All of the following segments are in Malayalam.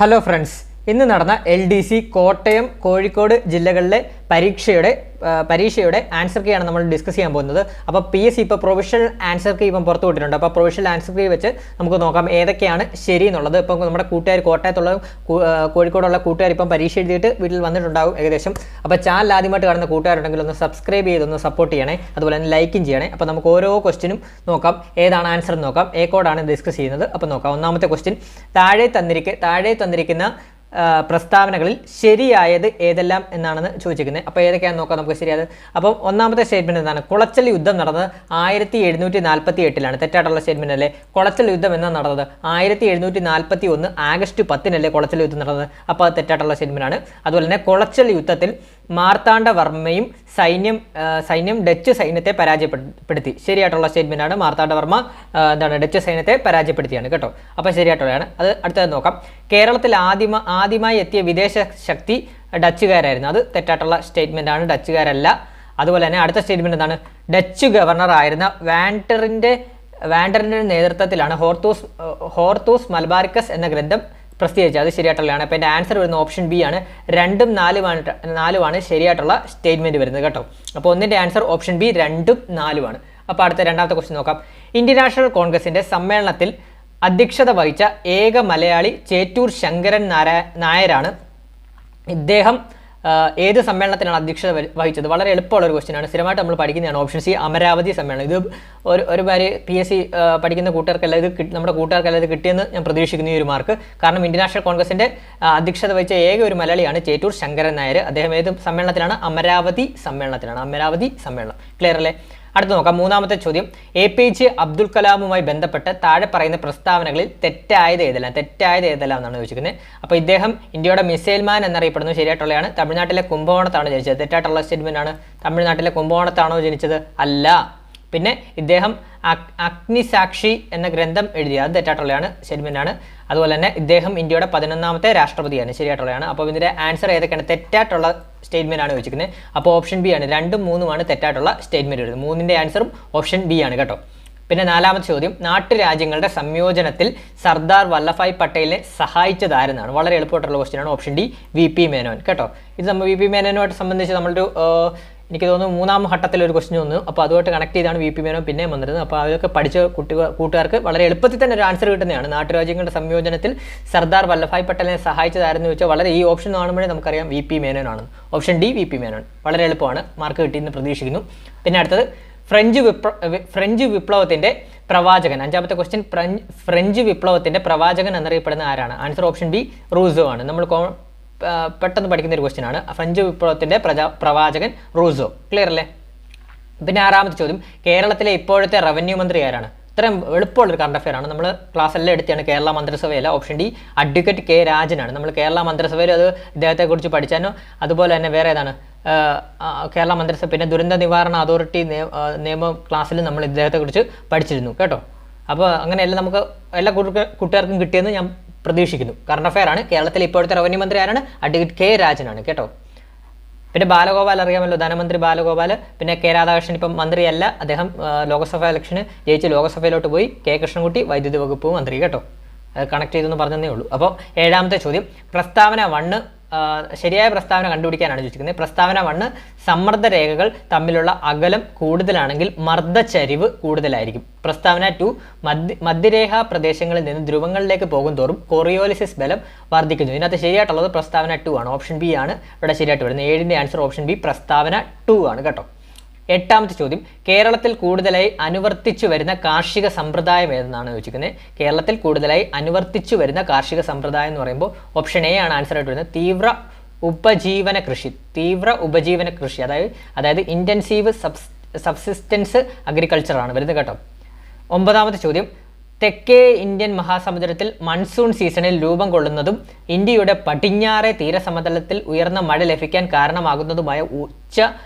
ഹലോ ഫ്രണ്ട്സ്, ഇന്ന് നടന്ന LDC കോട്ടയം കോഴിക്കോട് ജില്ലകളിലെ പരീക്ഷയുടെ ആൻസർ കീ ആണ് നമ്മൾ ഡിസ്കസ് ചെയ്യാൻ പോകുന്നത്. അപ്പോൾ PSC ഇപ്പോൾ പ്രൊവിഷണൽ ആൻസർ കീ ഇപ്പം പുറത്തു വിട്ടിട്ടുണ്ട്. അപ്പോൾ പ്രൊവിഷണൽ ആൻസർ കീ വെച്ച് നമുക്ക് നോക്കാം ഏതൊക്കെയാണ് ശരി എന്നുള്ളത്. ഇപ്പം നമ്മുടെ കൂട്ടുകാർ കോട്ടയത്തുള്ള കോഴിക്കോടുള്ള കൂട്ടുകാർ ഇപ്പം പരീക്ഷ എഴുതിയിട്ട് വീട്ടിൽ വന്നിട്ടുണ്ടാവും ഏകദേശം. അപ്പോൾ ചാനൽ ആദ്യമായിട്ട് കാണുന്ന കൂട്ടുകാരുണ്ടെങ്കിൽ ഒന്ന് സബ്സ്ക്രൈബ് ചെയ്തൊന്ന് സപ്പോർട്ട് ചെയ്യണേ, അതുപോലെ തന്നെ ലൈക്കും ചെയ്യണേ. അപ്പോൾ നമുക്ക് ഓരോ ക്വസ്റ്റിനും നോക്കാം ഏതാണ് ആൻസർ എന്ന് നോക്കാം. എ കോഡാണ് ഡിസ്കസ് ചെയ്യുന്നത്. അപ്പോൾ നോക്കാം. ഒന്നാമത്തെ ക്വസ്റ്റ്യൻ, താഴെ തന്നിരിക്കുന്ന പ്രസ്താവനകളിൽ ശരിയായത് ഏതെല്ലാം എന്നാണെന്ന് ചോദിച്ചിരിക്കുന്നത്. അപ്പോൾ ഏതൊക്കെയാണെന്ന് നോക്കാം നമുക്ക് ശരിയായത്. അപ്പം ഒന്നാമത്തെ സ്റ്റേറ്റ്മെന്റ് എന്താണ്? കുളച്ചൽ യുദ്ധം നടന്നത് 1748 തെറ്റായിട്ടുള്ള സ്റ്റേറ്റ്മെന്റ് അല്ലേ? കുളച്ചൽ യുദ്ധം എന്നാണ് നടന്നത് 1741 ആഗസ്റ്റ് 10 കുളച്ചൽ യുദ്ധം നടന്നത്. അപ്പോൾ അത് തെറ്റായിട്ടുള്ള സ്റ്റേറ്റ്മെന്റ് ആണ്. അതുപോലെ തന്നെ കുളച്ചൽ യുദ്ധത്തിൽ മാർത്താണ്ഡവർമ്മയും സൈന്യം ഡച്ച് സൈന്യത്തെ പരാജയപ്പെടുത്തി. ശരിയായിട്ടുള്ള സ്റ്റേറ്റ്മെന്റ് ആണ്. മാർത്താണ്ഡവർമ്മ ഡച്ച് സൈന്യത്തെ പരാജയപ്പെടുത്തിയാണ് കേട്ടോ. അപ്പോൾ ശരിയായിട്ടുള്ളതാണ്. അത് അടുത്തത് നോക്കാം. കേരളത്തിൽ ആദ്യമായി എത്തിയ വിദേശ ശക്തി ഡച്ചുകാരായിരുന്നു. അത് തെറ്റായിട്ടുള്ള സ്റ്റേറ്റ്മെന്റ് ആണ്. ഡച്ചുകാരല്ല. അതുപോലെ തന്നെ അടുത്ത സ്റ്റേറ്റ്മെന്റ് എന്താണ്? ഡച്ച് ഗവർണർ ആയിരുന്ന വാൻഡറിന്റെ നേതൃത്വത്തിലാണ് ഹോർത്തൂസ് മലബാറിക്കസ് എന്ന ഗ്രന്ഥം പ്രസിദ്ധീകരിച്ചത്. അത് ശരിയായിട്ടുള്ളതാണ്. അപ്പോൾ എൻ്റെ ആൻസർ വരുന്ന ഓപ്ഷൻ ബി ആണ്. 2ഉം 4ഉമാണ് ശരിയായിട്ടുള്ള സ്റ്റേറ്റ്മെന്റ് വരുന്നത് കേട്ടോ. അപ്പോൾ ഒന്നിൻ്റെ ആൻസർ ഓപ്ഷൻ ബി 2ഉം 4ഉമാണ്. അപ്പോൾ അടുത്ത രണ്ടാമത്തെ ക്വസ്റ്റ്യൻ നോക്കാം. ഇന്ത്യൻ നാഷണൽ കോൺഗ്രസിന്റെ സമ്മേളനത്തിൽ അധ്യക്ഷത വഹിച്ച ഏക മലയാളി ചേറ്റൂർ ശങ്കരൻ നായരാണ്. ഇദ്ദേഹം ഏത് സമ്മേളനത്തിലാണ് അധ്യക്ഷത വഹിച്ചത്? വളരെ എളുപ്പമുള്ള ഒരു ക്വസ്റ്റ്യൻ ആണ്. സ്ഥിരമായിട്ട് നമ്മൾ പഠിക്കുന്നതാണ്. ഓപ്ഷൻ സി അമരാവതി സമ്മേളനം. ഇത് ഒരുപാട് PSC പഠിക്കുന്ന കൂട്ടുകാർക്കെല്ലാം നമ്മുടെ കൂട്ടുകാർക്കെല്ലാം ഇത് കിട്ടിയെന്ന് ഞാൻ പ്രതീക്ഷിക്കുന്നു ഈ ഒരു മാർക്ക്. കാരണം ഇന്ത്യൻ നാഷണൽ കോൺഗ്രസിന്റെ അധ്യക്ഷത വഹിച്ച ഏക ഒരു മലയാളിയാണ് ചേറ്റൂർ ശങ്കരൻ നായർ. അദ്ദേഹം ഏത് സമ്മേളനത്തിലാണ്? അമരാവതി സമ്മേളനത്തിലാണ്. അമരാവതി സമ്മേളനം. ക്ലിയർ അല്ലേ? അടുത്ത് നോക്കാം. മൂന്നാമത്തെ ചോദ്യം, APJ അബ്ദുൽ കലാമുമായി ബന്ധപ്പെട്ട് താഴെ പറയുന്ന പ്രസ്താവനകളിൽ തെറ്റായത് ഏതെല്ലാം എന്നാണ് ചോദിച്ചിരിക്കുന്നത്. അപ്പോൾ ഇദ്ദേഹം ഇന്ത്യയുടെ മിസൈൽ മാൻ എന്നറിയപ്പെടുന്നത് ശരിയായിട്ടുള്ളതാണ്. തമിഴ്നാട്ടിലെ കുംഭകോണത്താണ് ജനിച്ചത്. തെറ്റായിട്ടുള്ള സ്റ്റേറ്റ്മെന്റ് ആണ്. തമിഴ്നാട്ടിലെ കുംഭകോണത്താണോ ജനിച്ചത്? അല്ല. പിന്നെ ഇദ്ദേഹം അഗ്നിസാക്ഷി എന്ന ഗ്രന്ഥം എഴുതിയ. അത് തെറ്റായിട്ടുള്ളതാണ് സ്റ്റേറ്റ്മെന്റ് ആണ്. അതുപോലെ തന്നെ ഇദ്ദേഹം ഇന്ത്യയുടെ 11ാമത്തെ രാഷ്ട്രപതിയാണ്. ശരിയായിട്ടുള്ളതാണ്. അപ്പോൾ ഇതിന്റെ ആൻസർ ഏതൊക്കെയാണ്? തെറ്റായിട്ടുള്ള സ്റ്റേറ്റ്മെന്റ് ആണ് ചോദിക്കുന്നത്. അപ്പോൾ ഓപ്ഷൻ ബി ആണ്. 2ഉം 3ഉമാണ് തെറ്റായിട്ടുള്ള സ്റ്റേറ്റ്മെന്റ് വരുന്നത്. 3ന്റെ ആൻസറും ഓപ്ഷൻ ബി ആണ് കേട്ടോ. പിന്നെ നാലാമത്തെ ചോദ്യം, നാട്ടുരാജ്യങ്ങളുടെ സംയോജനത്തിൽ സർദാർ വല്ലഭായ് പട്ടേലിനെ സഹായിച്ചത് ആരെന്നാണ്? വളരെ എളുപ്പമായിട്ടുള്ള ക്വസ്റ്റ്യൻ ആണ്. ഓപ്ഷൻ ഡി VP മേനോൻ കേട്ടോ. ഇത് നമ്മൾ VP മേനോനുമായിട്ട് സംബന്ധിച്ച് നമ്മളൊരു എനിക്ക് തോന്നുന്നു 3ാം ഘട്ടത്തിലൊരു ക്വസ്റ്റ്യൻ വന്നു. അപ്പോൾ അതുമായിട്ട് കണക്ട് ചെയ്താണ് VP മേനോൻ പിന്നെ വന്നിരുന്നത്. അപ്പോൾ അതൊക്കെ പഠിച്ച കൂട്ടുകാർക്ക് വളരെ എളുപ്പത്തിൽ തന്നെ ഒരു ആൻസർ കിട്ടുന്നതാണ്. നാട്ടുരാജ്യങ്ങളുടെ സംയോജനത്തിൽ സർദാർ വല്ലഭായ് പട്ടേലിനെ സഹായിച്ചതാരെന്ന് ചോദിച്ചാൽ വളരെ ഈ ഓപ്ഷൻ കാണുമ്പോഴേ നമുക്കറിയാം VP മേനോൻ ആണ്. Option D VP Menon. വളരെ എളുപ്പമാണ്. മാർക്ക് കിട്ടിയെന്ന് പ്രതീക്ഷിക്കുന്നു. പിന്നെ അടുത്തത്, ഫ്രഞ്ച് വിപ്ലവത്തിന്റെ പ്രവാചകൻ. 5ാമത്തെ ക്വസ്റ്റ്യൻ, ഫ്രഞ്ച് വിപ്ലവത്തിന്റെ പ്രവാചകൻ എന്നറിയപ്പെടുന്ന ആരാണ്? ആൻസർ ഓപ്ഷൻ ബി റൂസോ ആണ്. നമ്മൾ പെട്ടെന്ന് പഠിക്കുന്ന ഒരു ക്വസ്റ്റ്യൻ ആണ്. ഫ്രഞ്ച് വിപ്ലവത്തിന്റെ പ്രവാചകൻ റൂസോ. ക്ലിയർ അല്ലേ? പിന്നെ 6ാമത്തെ ചോദ്യം, കേരളത്തിലെ ഇപ്പോഴത്തെ റവന്യൂ മന്ത്രി ആരാണ്? ഇത്രയും എളുപ്പമുള്ളൊരു കറണ്ട് അഫെയർ ആണ്. നമ്മൾ ക്ലാസ്സെല്ലാം എടുത്താണ്. കേരള മന്ത്രിസഭയല്ല. ഓപ്ഷൻ ഡി അഡ്വക്കേറ്റ് K രാജനാണ്. നമ്മൾ കേരള മന്ത്രിസഭയിൽ അത് ഇദ്ദേഹത്തെക്കുറിച്ച് പഠിച്ചാനോ. അതുപോലെ തന്നെ വേറെ ഏതാണ് കേരള മന്ത്രിസഭ. പിന്നെ ദുരന്ത നിവാരണ അതോറിറ്റി നിയമ ക്ലാസ്സിൽ നമ്മൾ ഇദ്ദേഹത്തെക്കുറിച്ച് പഠിച്ചിരുന്നു കേട്ടോ. അപ്പോൾ അങ്ങനെയല്ല നമുക്ക് എല്ലാ കൂട്ടുകാർക്കും കിട്ടിയെന്ന് ഞാൻ പ്രതീക്ഷിക്കുന്നു. കറണ്ട് അഫെയർ ആണ്. കേരളത്തിലെ ഇപ്പോഴത്തെ റവന്യൂ മന്ത്രി ആരാണ്? അഡ്വക്കേറ്റ് K രാജനാണ് കേട്ടോ. പിന്നെ ബാലഗോപാൽ അറിയാമല്ലോ, ധനമന്ത്രി ബാലഗോപാൽ. പിന്നെ K രാധാകൃഷ്ണൻ ഇപ്പം മന്ത്രിയല്ല. അദ്ദേഹം ലോക്സഭാ ഇലക്ഷന് ജയിച്ച് ലോക്സഭയിലോട്ട് പോയി. K കൃഷ്ണൻകുട്ടി വൈദ്യുതി വകുപ്പ് മന്ത്രി കേട്ടോ. കണക്ട് ചെയ്തെന്ന് പറഞ്ഞതേ ഉള്ളൂ. അപ്പോൾ 7ാമത്തെ ചോദ്യം, പ്രസ്താവന 1 ശരിയായ പ്രസ്താവന കണ്ടുപിടിക്കാനാണ് ചോദിച്ചിരിക്കുന്നത്. പ്രസ്താവന 1, സമ്മർദ്ദ രേഖകൾ തമ്മിലുള്ള അകലം കൂടുതലാണെങ്കിൽ മർദ്ദചരിവ് കൂടുതലായിരിക്കും. പ്രസ്താവന 2, മധ്യരേഖാ പ്രദേശങ്ങളിൽ നിന്ന് ധ്രുവങ്ങളിലേക്ക് പോകും തോറും കൊറിയോലിസിസ് ബലം വർദ്ധിക്കുന്നു. ഇതിനകത്ത് ശരിയായിട്ടുള്ളത് പ്രസ്താവന 2 ആണ്. ഓപ്ഷൻ ബി ആണ് ഇവിടെ ശരിയായിട്ട് വരുന്നത്. 7ന്റെ ആൻസർ ഓപ്ഷൻ ബി പ്രസ്താവന 2 ആണ് കേട്ടോ. 8ാമത്തെ ചോദ്യം, കേരളത്തിൽ കൂടുതലായി അനുവർത്തിച്ചു വരുന്ന കാർഷിക സമ്പ്രദായം ഏതെന്നാണ് ചോദിച്ചിരിക്കുന്നത്. കേരളത്തിൽ കൂടുതലായി അനുവർത്തിച്ചു വരുന്ന കാർഷിക സമ്പ്രദായം എന്ന് പറയുമ്പോൾ ഓപ്ഷൻ എ ആണ് ആൻസർ ആയിട്ട് വരുന്നത്. തീവ്ര ഉപജീവന കൃഷി അതായത് ഇന്റൻസീവ് സബ്സിസ്റ്റൻസ് അഗ്രികൾച്ചർ ആണ് വരുന്നത് കേട്ടോ. 9ാമത്തെ ചോദ്യം, തെക്കേ ഇന്ത്യൻ മഹാസമുദ്രത്തിൽ മൺസൂൺ സീസണിൽ രൂപം കൊള്ളുന്നതും ഇന്ത്യയുടെ പടിഞ്ഞാറെ തീരസമതലത്തിൽ ഉയർന്ന മഴ ലഭിക്കാൻ കാരണമാകുന്നതുമായ ഉച്ച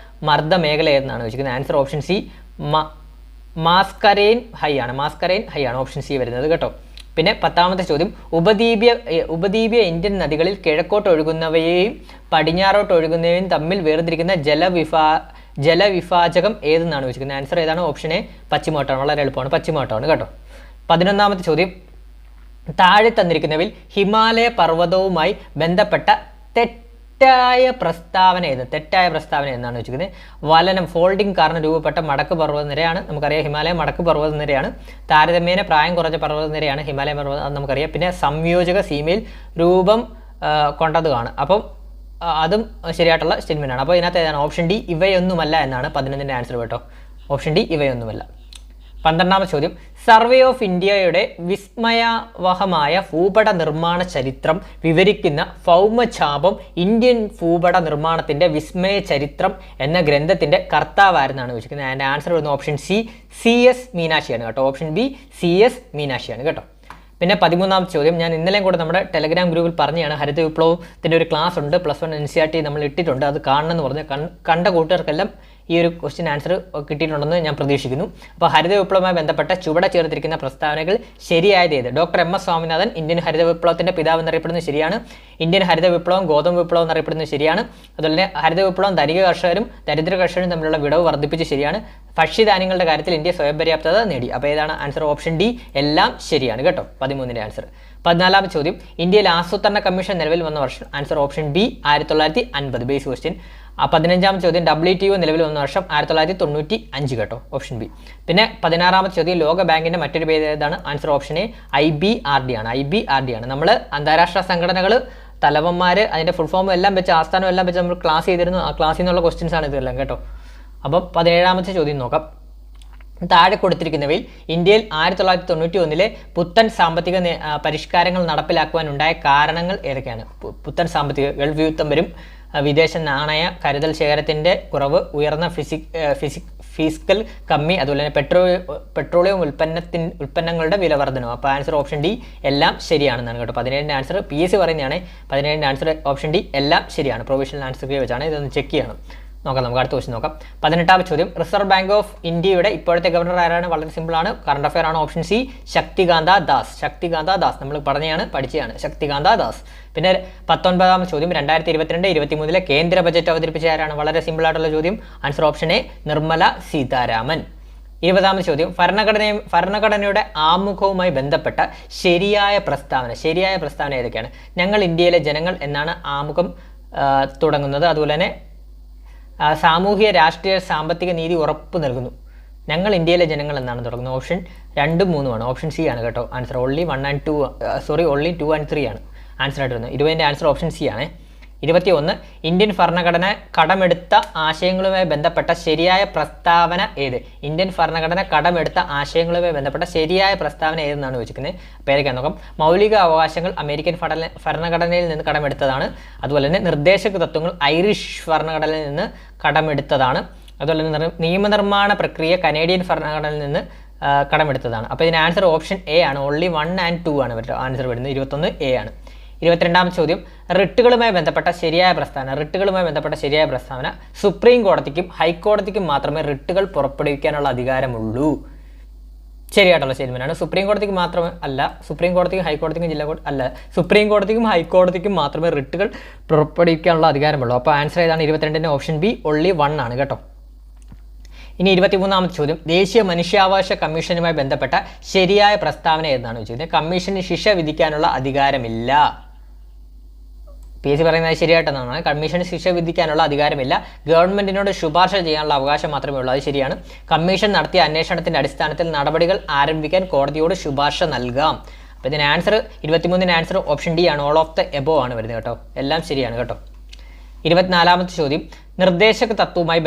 മർദ്ദ മേഖല ഏതെന്നാണ് ചോദിക്കുന്നത്. ആൻസർ ഓപ്ഷൻ സി മാസ്കരൈൻ ഹൈ ആണ്. ഓപ്ഷൻ സി വരുന്നത് കേട്ടോ. പിന്നെ 10ാമത്തെ ചോദ്യം, ഉപദ്വീപീയ ഇന്ത്യൻ നദികളിൽ കിഴക്കോട്ട് ഒഴുകുന്നവയെയും പടിഞ്ഞാറോട്ട് ഒഴുകുന്നവയും തമ്മിൽ വേർതിരിക്കുന്ന ജലവിഭാജകം ഏതെന്നാണ് ചോദിക്കുന്നത്. ആൻസർ ഏതാണ്? ഓപ്ഷൻ എ പശ്ചിമഘട്ടമാണ്. വളരെ എളുപ്പമാണ്. പശ്ചിമഘട്ടമാണ് കേട്ടോ. 11ാമത്തെ ചോദ്യം, താഴെ തന്നിരിക്കുന്നവയിൽ ഹിമാലയ പർവ്വതവുമായി ബന്ധപ്പെട്ട തെറ്റായ പ്രസ്താവന എന്നാണ് വെച്ചിരിക്കുന്നത്. വലനം ഫോൾഡിംഗ് കാരണം രൂപപ്പെട്ട മടക്ക് പർവ്വതനിരയാണ്. നമുക്കറിയാം ഹിമാലയ മടക്ക് പർവ്വതനിരയാണ്. താരതമ്യേന പ്രായം കുറഞ്ഞ പർവ്വതനിരയാണ് ഹിമാലയ പർവ്വതം, അത് നമുക്കറിയാം. പിന്നെ സംയോജക സീമയിൽ രൂപം കൊണ്ടതാണ്. അപ്പം അതും ശരിയായിട്ടുള്ള സ്റ്റേറ്റ്മെൻ്റ് ആണ്. അപ്പോൾ ഇതിനകത്ത് ഏതാണ്? ഓപ്ഷൻ ഡി ഇവയൊന്നുമല്ല എന്നാണ് 11ന്റെ ആൻസർ കേട്ടോ. ഓപ്ഷൻ ഡി ഇവയൊന്നുമല്ല. 12ാമത്തെ ചോദ്യം, സർവേ ഓഫ് ഇന്ത്യയുടെ വിസ്മയാവഹമായ ഭൂപട നിർമ്മാണ ചരിത്രം വിവരിക്കുന്ന ഭൗമഛാപം ഇന്ത്യൻ ഭൂപട നിർമ്മാണത്തിന്റെ വിസ്മയ ചരിത്രം എന്ന ഗ്രന്ഥത്തിന്റെ കർത്താവാരെന്നാണ് ചോദിക്കുന്നത്. അതിൻ്റെ ആൻസർ വരുന്ന ഓപ്ഷൻ CS മീനാക്ഷിയാണ് കേട്ടോ. ഓപ്ഷൻ ബി CS മീനാക്ഷിയാണ് കേട്ടോ. പിന്നെ 13ാമത്തെ ചോദ്യം, ഞാൻ ഇന്നലെയും കൂടെ നമ്മുടെ ടെലഗ്രാം ഗ്രൂപ്പിൽ പറഞ്ഞതാണ്, ഹരിത വിപ്ലവത്തിൻ്റെ ഒരു ക്ലാസ് ഉണ്ട്, +1 NCERT നമ്മൾ ഇട്ടിട്ടുണ്ട്, അത് കാണണമെന്ന് പറഞ്ഞ് കണ്ട കൂട്ടുകാർക്കെല്ലാം ഈ ഒരു ക്വസ്റ്റ്യൻ ആൻസർ കിട്ടിയിട്ടുണ്ടെന്ന് ഞാൻ പ്രതീക്ഷിക്കുന്നു. അപ്പോൾ ഹരിത വിപ്ലവവുമായി ബന്ധപ്പെട്ട ചുവടെ ചേർത്തിരിക്കുന്ന പ്രസ്താവനകൾ ശരിയായത് ഏത്? ഡോക്ടർ MS സ്വാമിനാഥൻ ഇന്ത്യൻ ഹരിത വിപ്ലവത്തിൻ്റെ പിതാവ് എന്നറിയപ്പെടുന്നത് ശരിയാണ്. ഇന്ത്യൻ ഹരിത വിപ്ലവം ഗോതമ്പ് വിപ്ലവം എന്നറിയപ്പെടുന്നത് ശരിയാണ്. അതുപോലെ തന്നെ ഹരിത വിപ്ലവം ധനിക കർഷകരും ദരിദ്ര കർഷകരും തമ്മിലുള്ള വിടവ് വർദ്ധിപ്പിച്ച് ശരിയാണ്. ഭക്ഷ്യധാന്യങ്ങളുടെ കാര്യത്തിൽ ഇന്ത്യ സ്വയം പര്യാപ്തത നേടി. അപ്പോൾ ഏതാണ് ആൻസർ? ഓപ്ഷൻ ഡി എല്ലാം ശരിയാണ് കേട്ടോ. 13ന്റെ ആൻസർ. 14ാമത്തെ ചോദ്യം, ഇന്ത്യയിൽ ആസൂത്രണ കമ്മീഷൻ നിലവിൽ വന്ന വർഷം? Answer option B 1950. Base question. 15ാമത്തെ ചോദ്യം, WTO നിലവിൽ വന്ന വർഷം? 1995 കേട്ടോ. Option B. പിന്നെ 16ാമത്തെ ചോദ്യം, ലോക ബാങ്കിന്റെ മറ്റൊരു പേര് ഏതാണ്? ആൻസർ ഓപ്ഷൻ എ IBRD ആണ്. IBRD ആണ്. നമ്മൾ അന്താരാഷ്ട്ര സംഘടനകൾ, തലവന്മാർ, അതിന്റെ ഫുൾ ഫോം എല്ലാം വെച്ച്, ആസ്ഥാനം എല്ലാം വെച്ച് നമ്മൾ ക്ലാസ് ചെയ്തിരുന്നു. ആ ക്ലാസ്സിൽ നിന്നുള്ള ക്വസ്റ്റ്യൻസ് ആണ് ഇതെല്ലാം കേട്ടോ. അപ്പം 17ാമത്തെ ചോദ്യം നോക്കാം. താഴെ കൊടുത്തിരിക്കുന്നവയിൽ ഇന്ത്യയിൽ 1991 പുത്തൻ സാമ്പത്തിക പരിഷ്കാരങ്ങൾ നടപ്പിലാക്കുവാനുണ്ടായ കാരണങ്ങൾ ഏതൊക്കെയാണ്? പുത്തൻ സാമ്പത്തിക ഗൾഫ് യുദ്ധം വരും, വിദേശ നാണയ കരുതൽ ശേഖരത്തിൻ്റെ കുറവ്, ഉയർന്ന ഫിസിക്കൽ കമ്മി, അതുപോലെ തന്നെ പെട്രോളിയം ഉൽപ്പന്നങ്ങളുടെ വില വർധനവ്. അപ്പോൾ ആൻസർ ഓപ്ഷൻ ഡി എല്ലാം ശരിയാണെന്നാണ് കേട്ടോ. 17ന്റെ ആൻസർ PSC പറയുന്നതാണ്. 17ന്റെ ആൻസർ ഓപ്ഷൻ ഡി എല്ലാം ശരിയാണ്. പ്രൊവിഷണൽ ആൻസർ വെച്ചാണ് ഇതൊന്ന് ചെക്ക് ചെയ്യണം. നോക്കാം, നമുക്ക് അടുത്ത ക്വസ്റ്റ്യൻ നോക്കാം. 18ാമത്തെ ചോദ്യം, റിസർവ് ബാങ്ക് ഓഫ് ഇന്ത്യയുടെ ഇപ്പോഴത്തെ ഗവർണർ ആരാണ്? വളരെ സിമ്പിളാണ്, കറണ്ട് അഫയർ ആണ്. Option C Shaktikanta Das. നമ്മൾ പഠിച്ചതാണ് ശക്തികാന്ത ദാസ്. പിന്നെ 19ാമത്തെ ചോദ്യം, 2022-23 കേന്ദ്ര ബജറ്റ് അവതരിപ്പിച്ച ആരാണ്? വളരെ സിമ്പിൾ ആയിട്ടുള്ള ചോദ്യം. Answer option A Nirmala Sitharaman. 20ാമത്തെ ചോദ്യം, ഭരണഘടനയുടെ ആമുഖവുമായി ബന്ധപ്പെട്ട ശരിയായ പ്രസ്താവന ഏതൊക്കെയാണ്? ഞങ്ങൾ ഇന്ത്യയിലെ ജനങ്ങൾ എന്നാണ് ആമുഖം തുടങ്ങുന്നത്. അതുപോലെ തന്നെ സാമൂഹിക രാഷ്ട്രീയ സാമ്പത്തിക നീതി ഉറപ്പ് നൽകുന്നു. ഞങ്ങൾ ഇന്ത്യയിലെ ജനങ്ങൾ എന്നാണ് തുടങ്ങുന്നത്. ഓപ്ഷൻ 2, 3 ആണ്. ഓപ്ഷൻ സി ആണ് കേട്ടോ ആൻസർ. ഓൺലി 2 and 3 ആണ് ആൻസർ ആയിട്ട് വരുന്നത്. 20ന്റെ ആൻസർ ഓപ്ഷൻ സി ആണ്. 21, ഇന്ത്യൻ ഭരണഘടന കടമെടുത്ത ആശയങ്ങളുമായി ബന്ധപ്പെട്ട ശരിയായ പ്രസ്താവന ഏത്? ഇന്ത്യൻ ഭരണഘടന കടമെടുത്ത ആശയങ്ങളുമായി ബന്ധപ്പെട്ട ശരിയായ പ്രസ്താവന ഏതെന്നാണ് ചോദിക്കുന്നത്. അപ്പോൾ ഏതൊക്കെയാണ് നോക്കാം. മൗലിക അവകാശങ്ങൾ അമേരിക്കൻ ഭരണഘടനയിൽ നിന്ന് കടമെടുത്തതാണ്. അതുപോലെ തന്നെ നിർദ്ദേശക തത്വങ്ങൾ ഐറിഷ് ഭരണഘടനയിൽ നിന്ന് കടമെടുത്തതാണ്. അതുപോലെ തന്നെ നിയമനിർമ്മാണ പ്രക്രിയ കനേഡിയൻ ഭരണഘടനയിൽ നിന്ന് കടമെടുത്തതാണ്. അപ്പോൾ ഇതിന് ആൻസർ ഓപ്ഷൻ എ ആണ്. ഓൺലി 1 and 2 ആണ് ആൻസർ വരുന്നത്. 21 എ ആണ്. 22ാമത്തെ ചോദ്യം, റിട്ടുകളുമായി ബന്ധപ്പെട്ട ശരിയായ പ്രസ്താവന. സുപ്രീം കോടതിക്കും ഹൈക്കോടതിക്കും മാത്രമേ റിട്ടുകൾ പുറപ്പെടുവിക്കാനുള്ള അധികാരമുള്ളൂ. ശരിയായിട്ടുള്ള സ്റ്റേറ്റ്മെന്റ് ആണ്. സുപ്രീം കോടതിക്ക് മാത്രമേ അല്ല, സുപ്രീം കോടതിക്കും ഹൈക്കോടതിക്കും ജില്ലാ കോടതി അല്ല, സുപ്രീം കോടതിക്കും ഹൈക്കോടതിക്കും മാത്രമേ റിട്ടുകൾ പുറപ്പെടുവിക്കാനുള്ള അധികാരമുള്ളൂ. അപ്പോൾ ആൻസർ ഏതാണ്? 22ന്റെ ഓപ്ഷൻ ബി ഓൺലി 1 ആണ് കേട്ടോ. ഇനി 23ാമത്തെ ചോദ്യം, ദേശീയ മനുഷ്യാവകാശ കമ്മീഷനുമായി ബന്ധപ്പെട്ട ശരിയായ പ്രസ്താവന ഏതാണ് ചോദിച്ചത്? കമ്മീഷന് ശിക്ഷ വിധിക്കാനുള്ള അധികാരമില്ല. PSC പറയുന്നത് ശരിയായിട്ടെന്നാണ്. കമ്മീഷന് ശിക്ഷ വിധിക്കാനുള്ള അധികാരമില്ല. ഗവൺമെന്റിനോട് ശുപാർശ ചെയ്യാനുള്ള അവകാശം മാത്രമേ ഉള്ളൂ. അത് ശരിയാണ്. കമ്മീഷൻ നടത്തിയ അന്വേഷണത്തിന്റെ അടിസ്ഥാനത്തിൽ നടപടികൾ ആരംഭിക്കാൻ കോടതിയോട് ശുപാർശ നൽകാം. അപ്പോൾ ഇതിന് ആൻസർ 23ന്റെ ആൻസർ ഓപ്ഷൻ ഡി ആണ്. ഓൾ ഓഫ് ദ എബോ ആണ് വരുന്നത് കേട്ടോ. എല്ലാം ശരിയാണ് കേട്ടോ. 24ാമത്തെ ചോദ്യം, നിർദ്ദേശക തത്വവുമായി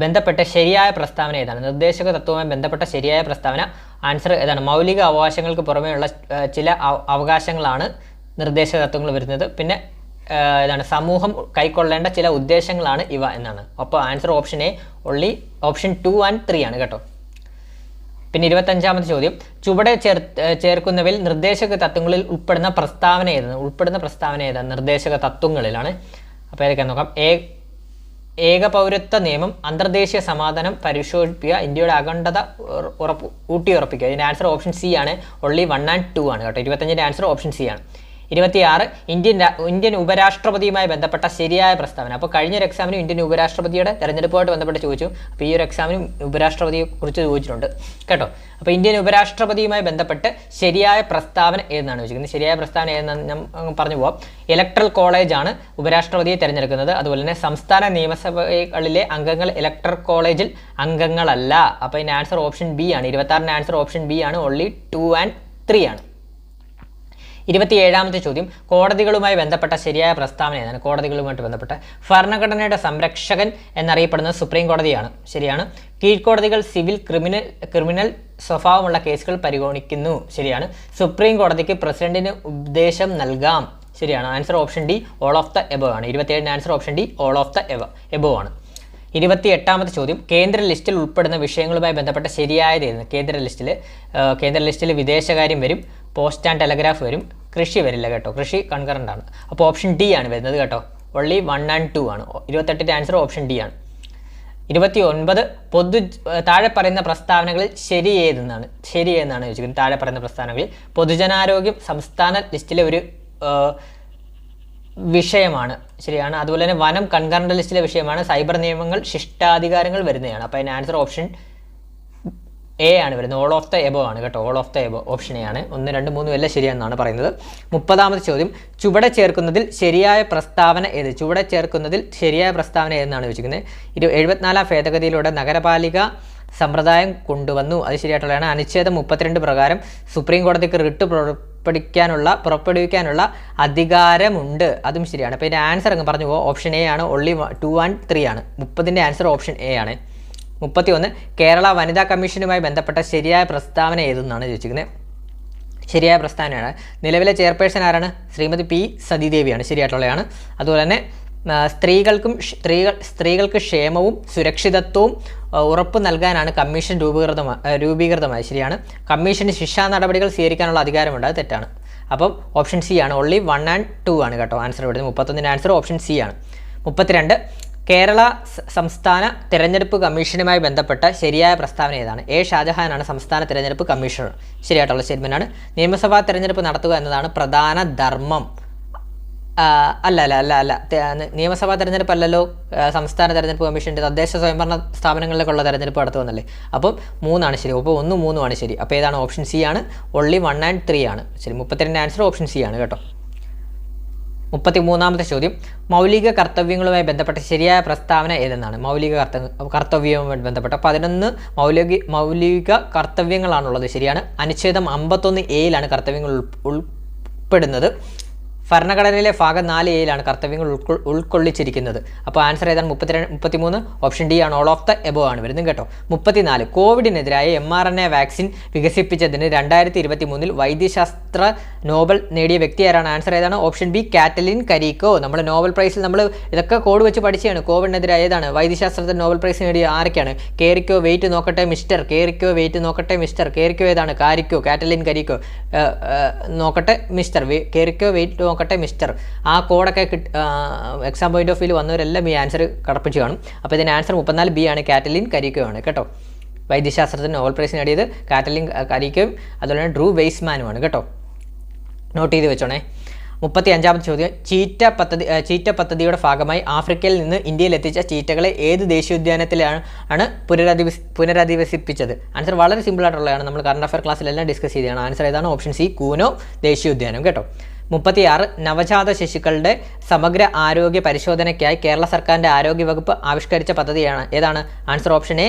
ബന്ധപ്പെട്ട ശരിയായ പ്രസ്താവന ഏതാണ്? നിർദ്ദേശക തത്വവുമായി ബന്ധപ്പെട്ട ശരിയായ പ്രസ്താവന ആൻസർ ഏതാണ്? മൗലിക അവകാശങ്ങൾക്ക് പുറമെയുള്ള ചില അവകാശങ്ങളാണ് നിർദ്ദേശക തത്വങ്ങൾ വരുന്നത്. പിന്നെ ഏതാണ്? സമൂഹം കൈക്കൊള്ളേണ്ട ചില ഉദ്ദേശങ്ങളാണ് ഇവ എന്നാണ്. അപ്പോൾ answer option A only option 2 and 3 ആണ് കേട്ടോ. പിന്നെ 25ാമത്തെ ചോദ്യം, ചുവടെ ചേർക്കുന്നവയിൽ നിർദ്ദേശക തത്വങ്ങളിൽ ഉൾപ്പെടുന്ന പ്രസ്താവന ഏതാണ്? നിർദ്ദേശക തത്വങ്ങളിലാണ്. അപ്പോൾ ഏതൊക്കെയാണെന്ന് നോക്കാം. ഏകപൗരത്വ നിയമം, അന്തർദേശീയ സമാധാനം പരിശോധിപ്പിക്കുക, ഇന്ത്യയുടെ അഖണ്ഡത ഊട്ടിയുറപ്പിക്കുക. ഇതിൻ്റെ ആൻസർ ഓപ്ഷൻ സി ആണ്. ഓൺലി 1 and 2 ആണ് കേട്ടോ. 25ന്റെ ആൻസർ ഓപ്ഷൻ സി ആണ്. 26 ഇന്ത്യൻ ഉപരാഷ്ട്രപതിയുമായി ബന്ധപ്പെട്ട ശരിയായ പ്രസ്താവന. അപ്പോൾ കഴിഞ്ഞൊരു എക്സാമിനും ഇന്ത്യൻ ഉപരാഷ്ട്രപതിയുടെ തെരഞ്ഞെടുപ്പുമായിട്ട് ബന്ധപ്പെട്ട് ചോദിച്ചു. അപ്പോൾ ഈ ഒരു എക്സാമിനും ഉപരാഷ്ട്രപതിയെ കുറിച്ച് ചോദിച്ചിട്ടുണ്ട് കേട്ടോ. അപ്പോൾ ഇന്ത്യൻ ഉപരാഷ്ട്രപതിയുമായി ബന്ധപ്പെട്ട് ശരിയായ പ്രസ്താവന ഏതെന്നാണ് ചോദിക്കുന്നത്. ശരിയായ പ്രസ്താവന ഏതെന്ന് ഞാൻ പറഞ്ഞു പോവാം. ഇലക്ട്രൽ കോളേജാണ് ഉപരാഷ്ട്രപതിയെ തിരഞ്ഞെടുക്കുന്നത്. അതുപോലെ തന്നെ സംസ്ഥാന നിയമസഭകളിലെ അംഗങ്ങൾ ഇലക്ട്രൽ കോളേജിൽ അംഗങ്ങളല്ല. അപ്പോൾ ഇതിൻ്റെ ആൻസർ ഓപ്ഷൻ ബി ആണ്. 26ന്റെ ആൻസർ ഓപ്ഷൻ ബി ആണ്. ഓൺലി 2 and 3 ആണ്. 27ാമത്തെ ചോദ്യം, കോടതികളുമായി ബന്ധപ്പെട്ട ശരിയായ പ്രസ്താവന ഏതാണ്? കോടതികളുമായിട്ട് ബന്ധപ്പെട്ട ഭരണഘടനയുടെ സംരക്ഷകൻ എന്നറിയപ്പെടുന്നത് സുപ്രീം കോടതിയാണ്. ശരിയാണ്. കീഴ്ക്കോടതികൾ സിവിൽ, ക്രിമിനൽ സ്വഭാവമുള്ള കേസുകൾ പരിഗണിക്കുന്നു. ശരിയാണ്. സുപ്രീം കോടതിക്ക് പ്രസിഡന്റിന് ഉപദേശം നൽകാം. ശരിയാണ്. Answer option D, all of the above ആണ്. 27ന്റെ answer option D, all of the above ആണ്. 28ാമത്തെ ചോദ്യം, കേന്ദ്ര ലിസ്റ്റിൽ ഉൾപ്പെടുന്ന വിഷയങ്ങളുമായി ബന്ധപ്പെട്ട ശരിയായത് ഏതെന്ന്? കേന്ദ്ര ലിസ്റ്റിൽ വിദേശകാര്യം വരും, പോസ്റ്റ് ആൻഡ് ടെലഗ്രാഫ് വരും, കൃഷി വരില്ല കേട്ടോ. കൃഷി കൺകറന്റ് ആണ്. അപ്പോൾ ഓപ്ഷൻ ഡി ആണ് വരുന്നത് കേട്ടോ. ഓൺലി 1 and 2 ആണ്. 28ന്റെ ആൻസർ ഓപ്ഷൻ ഡി ആണ്. 29, താഴെ പറയുന്ന പ്രസ്താവനകളിൽ ശരിയേതെന്നാണ് ചോദിക്കുന്നത്. താഴെ പറയുന്ന പ്രസ്താവനകളിൽ പൊതുജനാരോഗ്യം സംസ്ഥാന ലിസ്റ്റിലെ ഒരു വിഷയമാണ്. ശരിയാണ്. അതുപോലെ തന്നെ വനം കൺകറന്റ് ലിസ്റ്റിലെ വിഷയമാണ്. സൈബർ നിയമങ്ങൾ, ശിഷ്ടാധികാരങ്ങൾ വരുന്നതാണ്. അപ്പോൾ അതിന് ആൻസർ ഓപ്ഷൻ എ ആണ് വരുന്നത്. ഓൾ ഓഫ് ദ എബവ് ആണ് കേട്ടോ. All of the above option A ആണ്. 1, 2, 3 എല്ലാം ശരിയാണെന്നാണ് പറയുന്നത്. 30ാമത്തെ ചോദ്യം, ചുവടെ ചേർക്കുന്നതിൽ ശരിയായ പ്രസ്താവന ഏത്? ചുവടെ ചേർക്കുന്നതിൽ ശരിയായ പ്രസ്താവന ഏതെന്നാണ് ചോദിക്കുന്നത്. 74ാം ഭേദഗതിയിലൂടെ നഗരപാലിക സമ്പ്രദായം കൊണ്ടുവന്നു. അത് ശരിയായിട്ടുള്ളതാണ്. അനുച്ഛേദം 32 പ്രകാരം സുപ്രീം കോടതിക്ക് റിട്ട് പുറപ്പെടുവിക്കാനുള്ള അധികാരമുണ്ട്. അതും ശരിയാണ്. അപ്പോൾ ഇതിൻ്റെ ആൻസർ അങ്ങ് പറഞ്ഞു പോകും. ഓപ്ഷൻ എ ആണ്. ഓൺലി 2 and 3 ആണ്. 30ന്റെ ആൻസർ ഓപ്ഷൻ എ ആണ്. 31, കേരള വനിതാ കമ്മീഷനുമായി ബന്ധപ്പെട്ട ശരിയായ പ്രസ്താവന ഏതെന്നാണ് ചോദിച്ചിരിക്കുന്നത്. ശരിയായ പ്രസ്താവനയാണ്. നിലവിലെ ചെയർപേഴ്സൺ ആരാണ്? ശ്രീമതി പി സതീദേവിയാണ്. ശരിയായിട്ടുള്ളതാണ്. അതുപോലെ തന്നെ സ്ത്രീകൾക്ക് ക്ഷേമവും സുരക്ഷിതത്വവും ഉറപ്പു നൽകാനാണ് കമ്മീഷൻ രൂപീകൃതമായി. ശരിയാണ്. കമ്മീഷന് ശിക്ഷാ നടപടികൾ സ്വീകരിക്കാനുള്ള അധികാരമുണ്ട്. അത് തെറ്റാണ്. അപ്പം ഓപ്ഷൻ സി ആണ്. ഓൺലി 1 and 2 ആണ് കേട്ടോ ആൻസർ വരുന്നത്. 31ന്റെ ആൻസർ ഓപ്ഷൻ സി ആണ്. 32, കേരള സംസ്ഥാന തിരഞ്ഞെടുപ്പ് കമ്മീഷനുമായി ബന്ധപ്പെട്ട ശരിയായ പ്രസ്താവന ഏതാണ്? എ ഷാജഹാനാണ് സംസ്ഥാന തിരഞ്ഞെടുപ്പ് കമ്മീഷണർ. ശരിയായിട്ടുള്ള സ്റ്റേറ്റ്മെന്റ് ആണ്. നിയമസഭാ തിരഞ്ഞെടുപ്പ് നടത്തുക എന്നതാണ് പ്രധാന ധർമ്മം. അല്ല, നിയമസഭാ തെരഞ്ഞെടുപ്പ് അല്ലല്ലോ സംസ്ഥാന തെരഞ്ഞെടുപ്പ് കമ്മീഷൻ്റെ തദ്ദേശ സ്വയംഭരണ സ്ഥാപനങ്ങളിലേക്കുള്ള തെരഞ്ഞെടുപ്പ് നടത്തുമെന്നല്ലേ. അപ്പം 3 ആണ് ശരി. അപ്പോൾ 1, 3 ആണ് ശരി. അപ്പോൾ ഏതാണ്? ഓപ്ഷൻ സി ആണ്. ഓൺലി 1 and 3 ആണ് ശരി. 32ന്റെ ആൻസർ ഓപ്ഷൻ സി ആണ് കേട്ടോ. 33ാമത്തെ ചോദ്യം, മൗലിക കർത്തവ്യങ്ങളുമായി ബന്ധപ്പെട്ട ശരിയായ പ്രസ്താവന ഏതെന്നാണ്? മൗലിക കർത്തവ്യവുമായി ബന്ധപ്പെട്ട 11 മൗലിക കർത്തവ്യങ്ങളാണുള്ളത്. ശരിയാണ്. അനുച്ഛേദം 51A കർത്തവ്യങ്ങൾ ഉൾപ്പെടുന്നത്. ഭരണഘടനയിലെ ഭാഗം 4A കർത്തവ്യങ്ങൾ ഉൾക്കൊള്ളിച്ചിരിക്കുന്നത്. അപ്പോൾ ആൻസർ ഏതാണ്? 33 ഓപ്ഷൻ ഡി ആണ്. ഓൾ ഓഫ് ദ എബവ് ആണ് വരുന്നത് കേട്ടോ. 34, കോവിഡിനെതിരായ mRNA വാക്സിൻ വികസിപ്പിച്ചതിന് 2023 വൈദ്യശാസ്ത്ര നോബൽ നേടിയ വ്യക്തി ആരാണ്? ആൻസർ ഏതാണ്? Option B, Katalin Kariko. നമ്മൾ നോബൽ പ്രൈസിൽ നമ്മൾ ഇതൊക്കെ കോഡ് വെച്ച് പഠിച്ചാണ്. കോവിഡിനെതിരായ ഏതാണ് വൈദ്യശാസ്ത്രത്തിൽ നോബൽ പ്രൈസ് നേടിയ ആരൊക്കെയാണ്? കേറിക്കോ വെയിറ്റ് നോക്കട്ടെ മിസ്റ്റർ, കേറിക്കോ വെയിറ്റ് നോക്കട്ടെ മിസ്റ്റർ, കേറിക്കോ ഏതാണ്? കാരിക്കോ, കാറ്റലിൻ കരിക്കോ നോക്കട്ടെ മിസ്റ്റർ, കേറിക്കോ വെയിറ്റ് നോക്കട്ടെ മിസ്റ്റർ. ആ കോഡൊക്കെ എക്സാം പോയിന്റ് ഓഫ് വ്യൂ വന്നവരെല്ലാം ഈ ആൻസർ കടപ്പിച്ച് കാണും. അപ്പോൾ ഇതിന് ആൻസർ 34B ആണ്. കാറ്റലിൻ കരിക്കോ ആണ് കേട്ടോ. വൈദ്യശാസ്ത്രത്തിന് നോബൽ പ്രൈസ് നേടിയത് കാറ്റലിൻ കരിക്കോയും അതുപോലെ തന്നെ ഡ്രൂ വെയ്സ്മാനുമാണ് കേട്ടോ. നോട്ട് ചെയ്ത് വെച്ചോണേ. 35ാമത്തെ ചോദ്യം, ചീറ്റ പദ്ധതിയുടെ ഭാഗമായി ആഫ്രിക്കയിൽ നിന്ന് ഇന്ത്യയിൽ എത്തിച്ച ചീറ്റകളെ ഏത് ദേശീയോദ്യാനത്തിലാണ് പുനരധിവസിപ്പിച്ചത്? ആൻസർ വളരെ സിമ്പിൾ ആയിട്ടുള്ളതാണ്. നമ്മൾ കറണ്ട് അഫയർ ക്ലാസ്സിലെല്ലാം ഡിസ്കസ് ചെയ്തതാണ്. ആൻസർ ഏതാണ്? ഓപ്ഷൻ സി, കൂനോ ദേശീയോദ്യാനം കേട്ടോ. 36, നവജാത ശിശുക്കളുടെ സമഗ്ര ആരോഗ്യ പരിശോധനയ്ക്കായി കേരള സർക്കാരിൻ്റെ ആരോഗ്യവകുപ്പ് ആവിഷ്കരിച്ച പദ്ധതിയാണ് ഏതാണ്? ആൻസർ ഓപ്ഷൻ എ,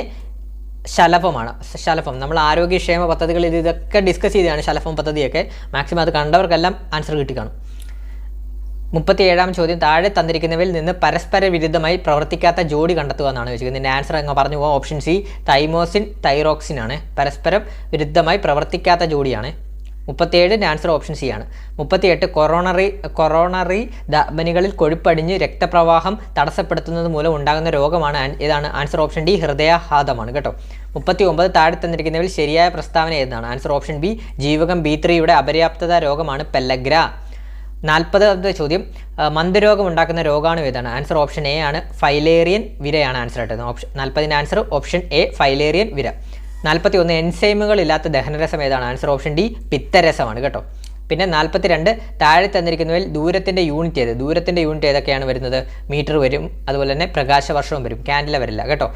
ശലഭമാണ്. ശലഭം നമ്മൾ ആരോഗ്യക്ഷേമ പദ്ധതികൾ ഇതൊക്കെ ഡിസ്കസ് ചെയ്തതാണ്. ശലഭം പദ്ധതിയൊക്കെ മാക്സിമം അത് കണ്ടവർക്കെല്ലാം ആൻസർ കിട്ടിക്കാണും. 37ാം ചോദ്യം, താഴെ തന്നിരിക്കുന്നവയിൽ നിന്ന് പരസ്പര വിരുദ്ധമായി പ്രവർത്തിക്കാത്ത ജോഡി കണ്ടെത്തുക എന്നാണ് ചോദിക്കുന്നത്. ഇതിൻ്റെ ആൻസർ അങ്ങ് പറഞ്ഞു പോകാം. ഓപ്ഷൻ സി, തൈമോസിൻ തൈറോക്സിൻ ആണ്. പരസ്പരം വിരുദ്ധമായി പ്രവർത്തിക്കാത്ത ജോഡിയാണ്. 37ന്റെ ആൻസർ ഓപ്ഷൻ സി ആണ്. 38, കൊറോണറി ധമനികളിൽ കൊഴുപ്പടിഞ്ഞ് രക്തപ്രവാഹം തടസ്സപ്പെടുത്തുന്നത് മൂലം ഉണ്ടാകുന്ന രോഗമാണ് ഏതാണ്? ആൻസർ ഓപ്ഷൻ ഡി, ഹൃദയാഘാതമാണ് കേട്ടോ. 39, താഴെ തന്നിരിക്കുന്നതിൽ ശരിയായ പ്രസ്താവന ഏതാണ്? ആൻസർ ഓപ്ഷൻ ബി, ജീവകം B3യുടെ അപര്യാപ്തത രോഗമാണ് പെല്ലഗ്ര. 40ാമത്തെ ചോദ്യം, മന്ദരോഗം ഉണ്ടാക്കുന്ന രോഗാണു ഏതാണ്? ആൻസർ ഓപ്ഷൻ എ ആണ്, ഫൈലേറിയൻ വിരയാണ് ആൻസർ ആയിട്ട്. 40ന്റെ ആൻസർ ഓപ്ഷൻ എ, ഫൈലേറിയൻ വിര. 41, എൻസൈമുകൾ ഇല്ലാത്ത ദഹനരസം ഏതാണ്? ആൻസർ ഓപ്ഷൻ ഡി, പിത്തരസമാണ് കേട്ടോ. പിന്നെ 42 താഴെ തന്നിരിക്കുന്നതിൽ ദൂരത്തിൻ്റെ യൂണിറ്റ് ഏതൊക്കെയാണ് വരുന്നത്? മീറ്റർ വരും, അതുപോലെ തന്നെ പ്രകാശവർഷവും വരും, ക്യാൻഡില വരില്ല കേട്ടോ.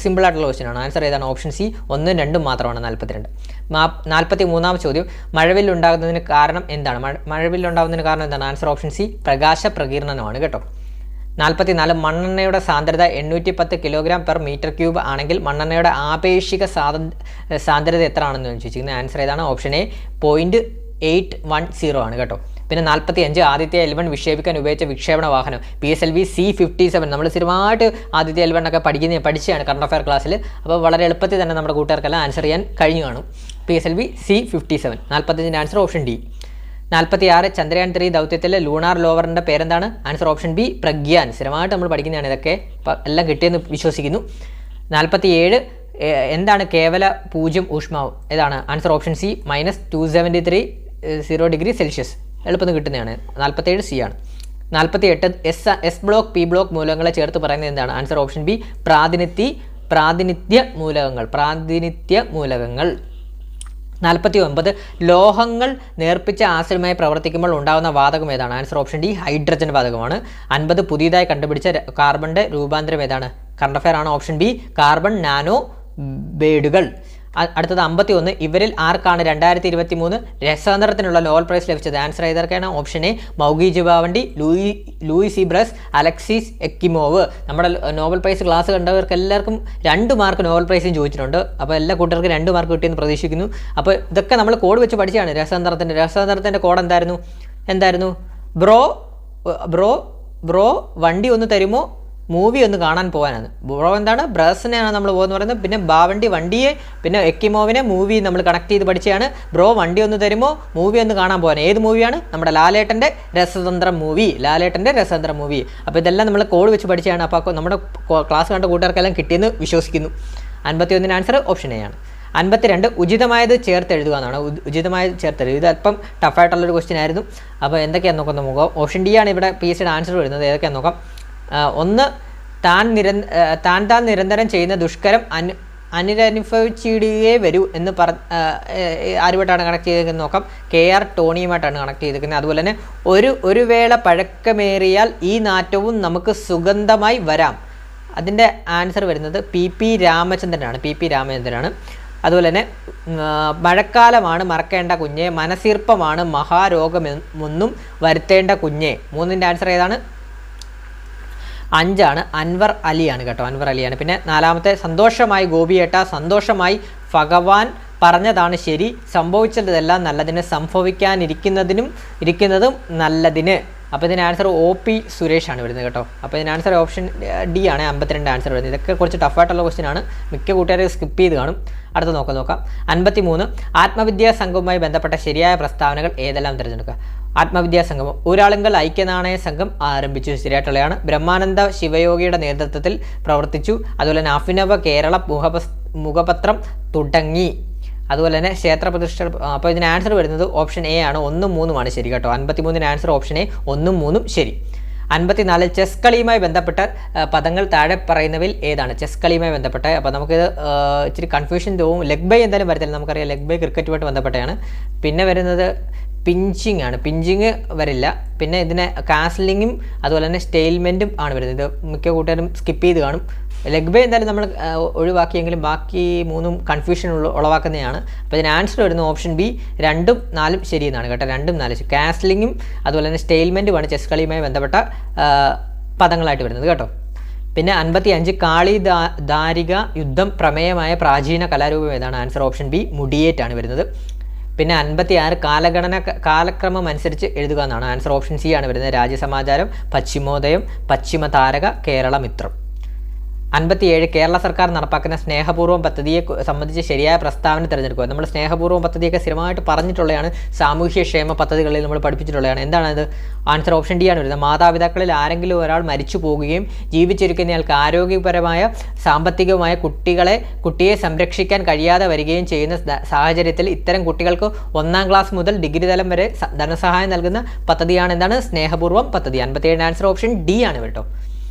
സിമ്പിളായിട്ടുള്ള ക്വസ്റ്റ്യൻ ആണ്. ആൻസർ ഏതാണ്? ഓപ്ഷൻ സി 1, 2 മാത്രമാണ് 42. 43ാമത്തെ ചോദ്യം, മഴവില്ലുണ്ടാകുന്നതിന് കാരണം എന്താണ്? മഴവില്ലുണ്ടാകുന്നതിന് കാരണം എന്താണ്? ആൻസർ ഓപ്ഷൻ സി പ്രകാശ പ്രകീർണനമാണ് കേട്ടോ. 44 മണ്ണെണ്ണയുടെ സാന്ദ്രത 810 kg/m³ ആണെങ്കിൽ മണ്ണെണ്ണയുടെ ആപേക്ഷിക സാന്ദ്രത എത്ര ആണെന്ന് ചോദിച്ചിരിക്കുന്നത്. ആൻസർ ഏതാണ്? ഓപ്ഷൻ എ 0.810 ആണ് കേട്ടോ. പിന്നെ 45 ആദിത്യ L1 വിക്ഷേപിക്കാൻ ഉപയോഗിച്ച വിക്ഷേപണ വാഹനം PSLV C57. നമ്മൾ സ്ഥിരമായിട്ട് ആദിത്യ L1 ഒക്കെ പഠിച്ചാണ് കറണ്ട് അഫയർ ക്ലാസ്സിൽ. അപ്പോൾ വളരെ എളുപ്പത്തിൽ തന്നെ നമ്മുടെ കൂട്ടുകാർക്കെല്ലാം ആൻസർ ചെയ്യാൻ കഴിഞ്ഞു കാണും. PSLV C57. 45ൻ്റെ ആൻസർ ഓപ്ഷൻ ഡി. 46 ചന്ദ്രയാൻ 3 ദൗത്യത്തിലെ ലൂണാർ ലോവറിൻ്റെ പേരെന്താണ്? Answer option B Pragyan. സ്ഥിരമായിട്ട് നമ്മൾ പഠിക്കുന്നതാണ് ഇതൊക്കെ, എല്ലാം കിട്ടിയെന്ന് വിശ്വസിക്കുന്നു. 47 എന്താണ് കേവല 0 ഊഷ്മാവ്? ഏതാണ്? ആൻസർ ഓപ്ഷൻ സി -273 എളുപ്പം കിട്ടുന്നതാണ്. 47 സി ആണ്. 48 എസ് ബ്ലോക്ക് പി ബ്ലോക്ക് മൂലകങ്ങളെ ചേർത്ത് പറയുന്നത് എന്താണ്? ആൻസർ ഓപ്ഷൻ ബി പ്രാതിനിധ്യ മൂലകങ്ങൾ. 49 ലോഹങ്ങൾ നേർപ്പിച്ച ആസിഡുമായി പ്രവർത്തിക്കുമ്പോൾ ഉണ്ടാകുന്ന വാതകം ഏതാണ്? ആൻസർ ഓപ്ഷൻ ഡി ഹൈഡ്രജൻ വാതകമാണ്. 50 പുതിയതായി കണ്ടുപിടിച്ച കാർബണിൻ്റെ രൂപാന്തരം ഏതാണ്? കറണ്ട് അഫയർ ആണ്. ഓപ്ഷൻ ബി കാർബൺ നാനോ ബേഡുകൾ. അടുത്തത് 51 ഇവരിൽ ആർക്കാണ് 2023 രസതന്ത്രത്തിനുള്ള നോബൽ പ്രൈസ് ലഭിച്ചത്? ആൻസർ ഏതൊക്കെയാണ്? Option A Moungi Bawendi, Louis Brus, Alexis Ekimov. നമ്മുടെ നോബൽ പ്രൈസ് ക്ലാസ് കണ്ടവർക്ക് എല്ലാവർക്കും 2 മാർക്ക് നോബൽ പ്രൈസും ചോദിച്ചിട്ടുണ്ട്. അപ്പോൾ എല്ലാ കൂട്ടർക്കും 2 മാർക്ക് കിട്ടിയെന്ന് പ്രതീക്ഷിക്കുന്നു. അപ്പോൾ ഇതൊക്കെ നമ്മൾ കോഡ് വെച്ച് പഠിച്ചാണ്. രസതന്ത്രത്തിൻ്റെ കോഡ് എന്തായിരുന്നു? ബ്രോ വണ്ടി ഒന്ന് തരുമോ, മൂവി ഒന്ന് കാണാൻ പോകാനാണ്. ബ്രോ എന്താണ്? ബ്രസിനെയാണ് നമ്മൾ പോകുന്നത് പറയുന്നത്. പിന്നെ വണ്ടിയെ, പിന്നെ എക്കിമോവിനെ മൂവി നമ്മൾ കണക്ട് ചെയ്ത് പഠിച്ചതാണ്. ബ്രോ വണ്ടി ഒന്ന് തരുമോ, മൂവി ഒന്ന് കാണാൻ പോകാൻ. ഏത് മൂവിയാണ്? നമ്മുടെ ലാലേട്ടൻ്റെ രസതന്ത്രം മൂവി. അപ്പോൾ ഇതെല്ലാം നമ്മൾ കോഡ് വെച്ച് പഠിച്ചതാണ്. അപ്പോൾ നമ്മുടെ ക്ലാസ് കണ്ട കൂട്ടുകാർക്കെല്ലാം കിട്ടിയെന്ന് വിശ്വസിക്കുന്നു. 51ൻ്റെ ആൻസർ ഓപ്ഷൻ എ ആണ്. 52 ഉചിതമായത് ചേർത്തെഴുതുക എന്നാണ്. ഇത് അല്പം ടഫായിട്ടുള്ളൊരു ക്വസ്റ്റ്യൻ ആയിരുന്നു. അപ്പോൾ എന്തൊക്കെയാണെന്ന് നോക്കാം. ഓപ്ഷൻ ഡി ആണ് ഇവിടെ PSCയുടെ ആൻസർ വരുന്നത്. ഏതൊക്കെയാണെന്ന് നോക്കാം. 1 താൻ നിരന്തരം ചെയ്യുന്ന ദുഷ്കരം അനുരനുഭവിച്ചിടുകയേ വരൂ എന്ന് ആരുമായിട്ടാണ് കണക്ട് ചെയ്തിരിക്കുന്നത് നോക്കാം. KR ടോണിയുമായിട്ടാണ് കണക്ട് ചെയ്തിരിക്കുന്നത്. അതുപോലെ തന്നെ ഒരു വേള പഴക്കമേറിയാൽ ഈ നാറ്റവും നമുക്ക് സുഗന്ധമായി വരാം. അതിൻ്റെ ആൻസർ വരുന്നത് PP രാമചന്ദ്രനാണ്. അതുപോലെ തന്നെ മഴക്കാലമാണ് മറക്കേണ്ട കുഞ്ഞെ, മനസീർപ്പമാണ് മഹാരോഗമൊന്നും വരുത്തേണ്ട കുഞ്ഞെ. 3ൻ്റെ ആൻസർ ഏതാണ്? 5 ആണ്. അൻവർ അലിയാണ് കേട്ടോ. പിന്നെ 4ാമത്തെ സന്തോഷമായി ഗോപിയേട്ട, സന്തോഷമായി ഭഗവാൻ പറഞ്ഞതാണ് ശരി, സംഭവിച്ചതെല്ലാം നല്ലതിന്, സംഭവിക്കാനിരിക്കുന്നതും നല്ലതിന്. അപ്പോൾ ഇതിന് ആൻസർ OP സുരേഷാണ് വരുന്നത് കേട്ടോ. അപ്പോൾ ഇതിന് ആൻസർ ഓപ്ഷൻ ഡി ആണ്. 52 ആൻസർ വരുന്നത്. ഇതൊക്കെ കുറച്ച് ടഫായിട്ടുള്ള ക്വസ്റ്റ്യൻ ആണ്. മിക്ക കൂട്ടുകാരെ സ്കിപ്പ് ചെയ്ത് കാണും. അടുത്ത നോക്കാം. 53 ആത്മവിദ്യാ സംഘവുമായി ബന്ധപ്പെട്ട ശരിയായ പ്രസ്താവനകൾ ഏതെല്ലാം തിരഞ്ഞെടുക്കുക? ആത്മവിദ്യാ സംഗമം ഊരാളുങ്കൽ ഐക്യനാണയ സംഘം ആരംഭിച്ചു. ശരിയായിട്ടുള്ളതാണ്. ബ്രഹ്മാനന്ദ ശിവയോഗിയുടെ നേതൃത്വത്തിൽ പ്രവർത്തിച്ചു. അതുപോലെ തന്നെ അഭിനവ കേരള മുഖപത്രം തുടങ്ങി. അതുപോലെ തന്നെ ക്ഷേത്രപ്രതിഷ്ഠ. അപ്പോൾ ഇതിന് ആൻസർ വരുന്നത് ഓപ്ഷൻ എ ആണ്. 1, 3 ശരി കേട്ടോ. 53ൻ്റെ ആൻസർ ഓപ്ഷൻ എ 1, 3 ശരി. 54 ചെസ് കളിയുമായി ബന്ധപ്പെട്ട പദങ്ങൾ താഴെ പറയുന്നവയിൽ ഏതാണ്? ചെസ് കളിയുമായി ബന്ധപ്പെട്ട. അപ്പോൾ നമുക്കിത് ഇച്ചിരി കൺഫ്യൂഷൻ തോന്നും. ലെഗ് ബൈ എന്തായാലും വരത്തില്ല. നമുക്കറിയാം ലെഗ് ബൈ ക്രിക്കറ്റുമായിട്ട് ബന്ധപ്പെട്ടാണ്. പിന്നെ വരുന്നത് പിഞ്ചിങ് വരില്ല. പിന്നെ ഇതിനെ കാസ്ലിങ്ങും അതുപോലെ തന്നെ സ്റ്റെയിൽമെൻറ്റും ആണ് വരുന്നത്. ഇത് മിക്ക കൂട്ടുകാരും സ്കിപ്പ് ചെയ്ത് കാണും. ലെഗ് ബൈ എന്തായാലും നമ്മൾ ഒഴിവാക്കിയെങ്കിലും ബാക്കി 3 കൺഫ്യൂഷൻ ഉളവാക്കുന്നതാണ്. അപ്പോൾ ഇതിന് ആൻസർ വരുന്നത് ഓപ്ഷൻ ബി 2, 4 ശരിയെന്നാണ് കേട്ടോ. 2, 4 കാസ്ലിങ്ങും അതുപോലെ തന്നെ സ്റ്റെയിൽമെൻറ്റുമാണ് ചെസ് കളിയുമായി ബന്ധപ്പെട്ട പദങ്ങളായിട്ട് വരുന്നത് കേട്ടോ. പിന്നെ 55 കാളി ദാരിക യുദ്ധം പ്രമേയമായ പ്രാചീന കലാരൂപം ഏതാണ്? ആൻസർ ഓപ്ഷൻ ബി മുഡിയേറ്റ് ആണ് വരുന്നത്. പിന്നെ 56 കാലക്രമം അനുസരിച്ച് എഴുതുക എന്നാണ്. ആൻസർ ഓപ്ഷൻ സി ആണ് വരുന്നത്. രാജ്യസമാചാരം, പശ്ചിമോദയം, പശ്ചിമതാരക, കേരളമിത്രം. 57 കേരള സർക്കാർ നടപ്പാക്കുന്ന സ്നേഹപൂർവ്വം പദ്ധതിയെ സംബന്ധിച്ച് ശരിയായ പ്രസ്താവന തിരഞ്ഞെടുക്കുക. നമ്മൾ സ്നേഹപൂർവ്വം പദ്ധതിയൊക്കെ സ്ഥിരമായിട്ട് പറഞ്ഞിട്ടുള്ളതാണ്. സാമൂഹ്യക്ഷേമ പദ്ധതികളിൽ നമ്മൾ പഠിപ്പിച്ചിട്ടുള്ളതാണ്. എന്താണത്? ആൻസർ ഓപ്ഷൻ ഡി ആണ് വരുന്നത്. മാതാപിതാക്കളിൽ ആരെങ്കിലും ഒരാൾ മരിച്ചു പോകുകയും ജീവിച്ചിരിക്കുന്നയാൾക്ക് ആരോഗ്യപരമായ സാമ്പത്തികവുമായ കുട്ടിയെ സംരക്ഷിക്കാൻ കഴിയാതെ വരികയും ചെയ്യുന്ന സാഹചര്യത്തിൽ ഇത്തരം കുട്ടികൾക്ക് 1ാം ക്ലാസ് മുതൽ ഡിഗ്രി തലം വരെ ധനസഹായം നൽകുന്ന പദ്ധതിയാണ് എന്താണ്? സ്നേഹപൂർവ്വം പദ്ധതി. 57 ആൻസർ ഓപ്ഷൻ ഡി ആണ് കേട്ടോ.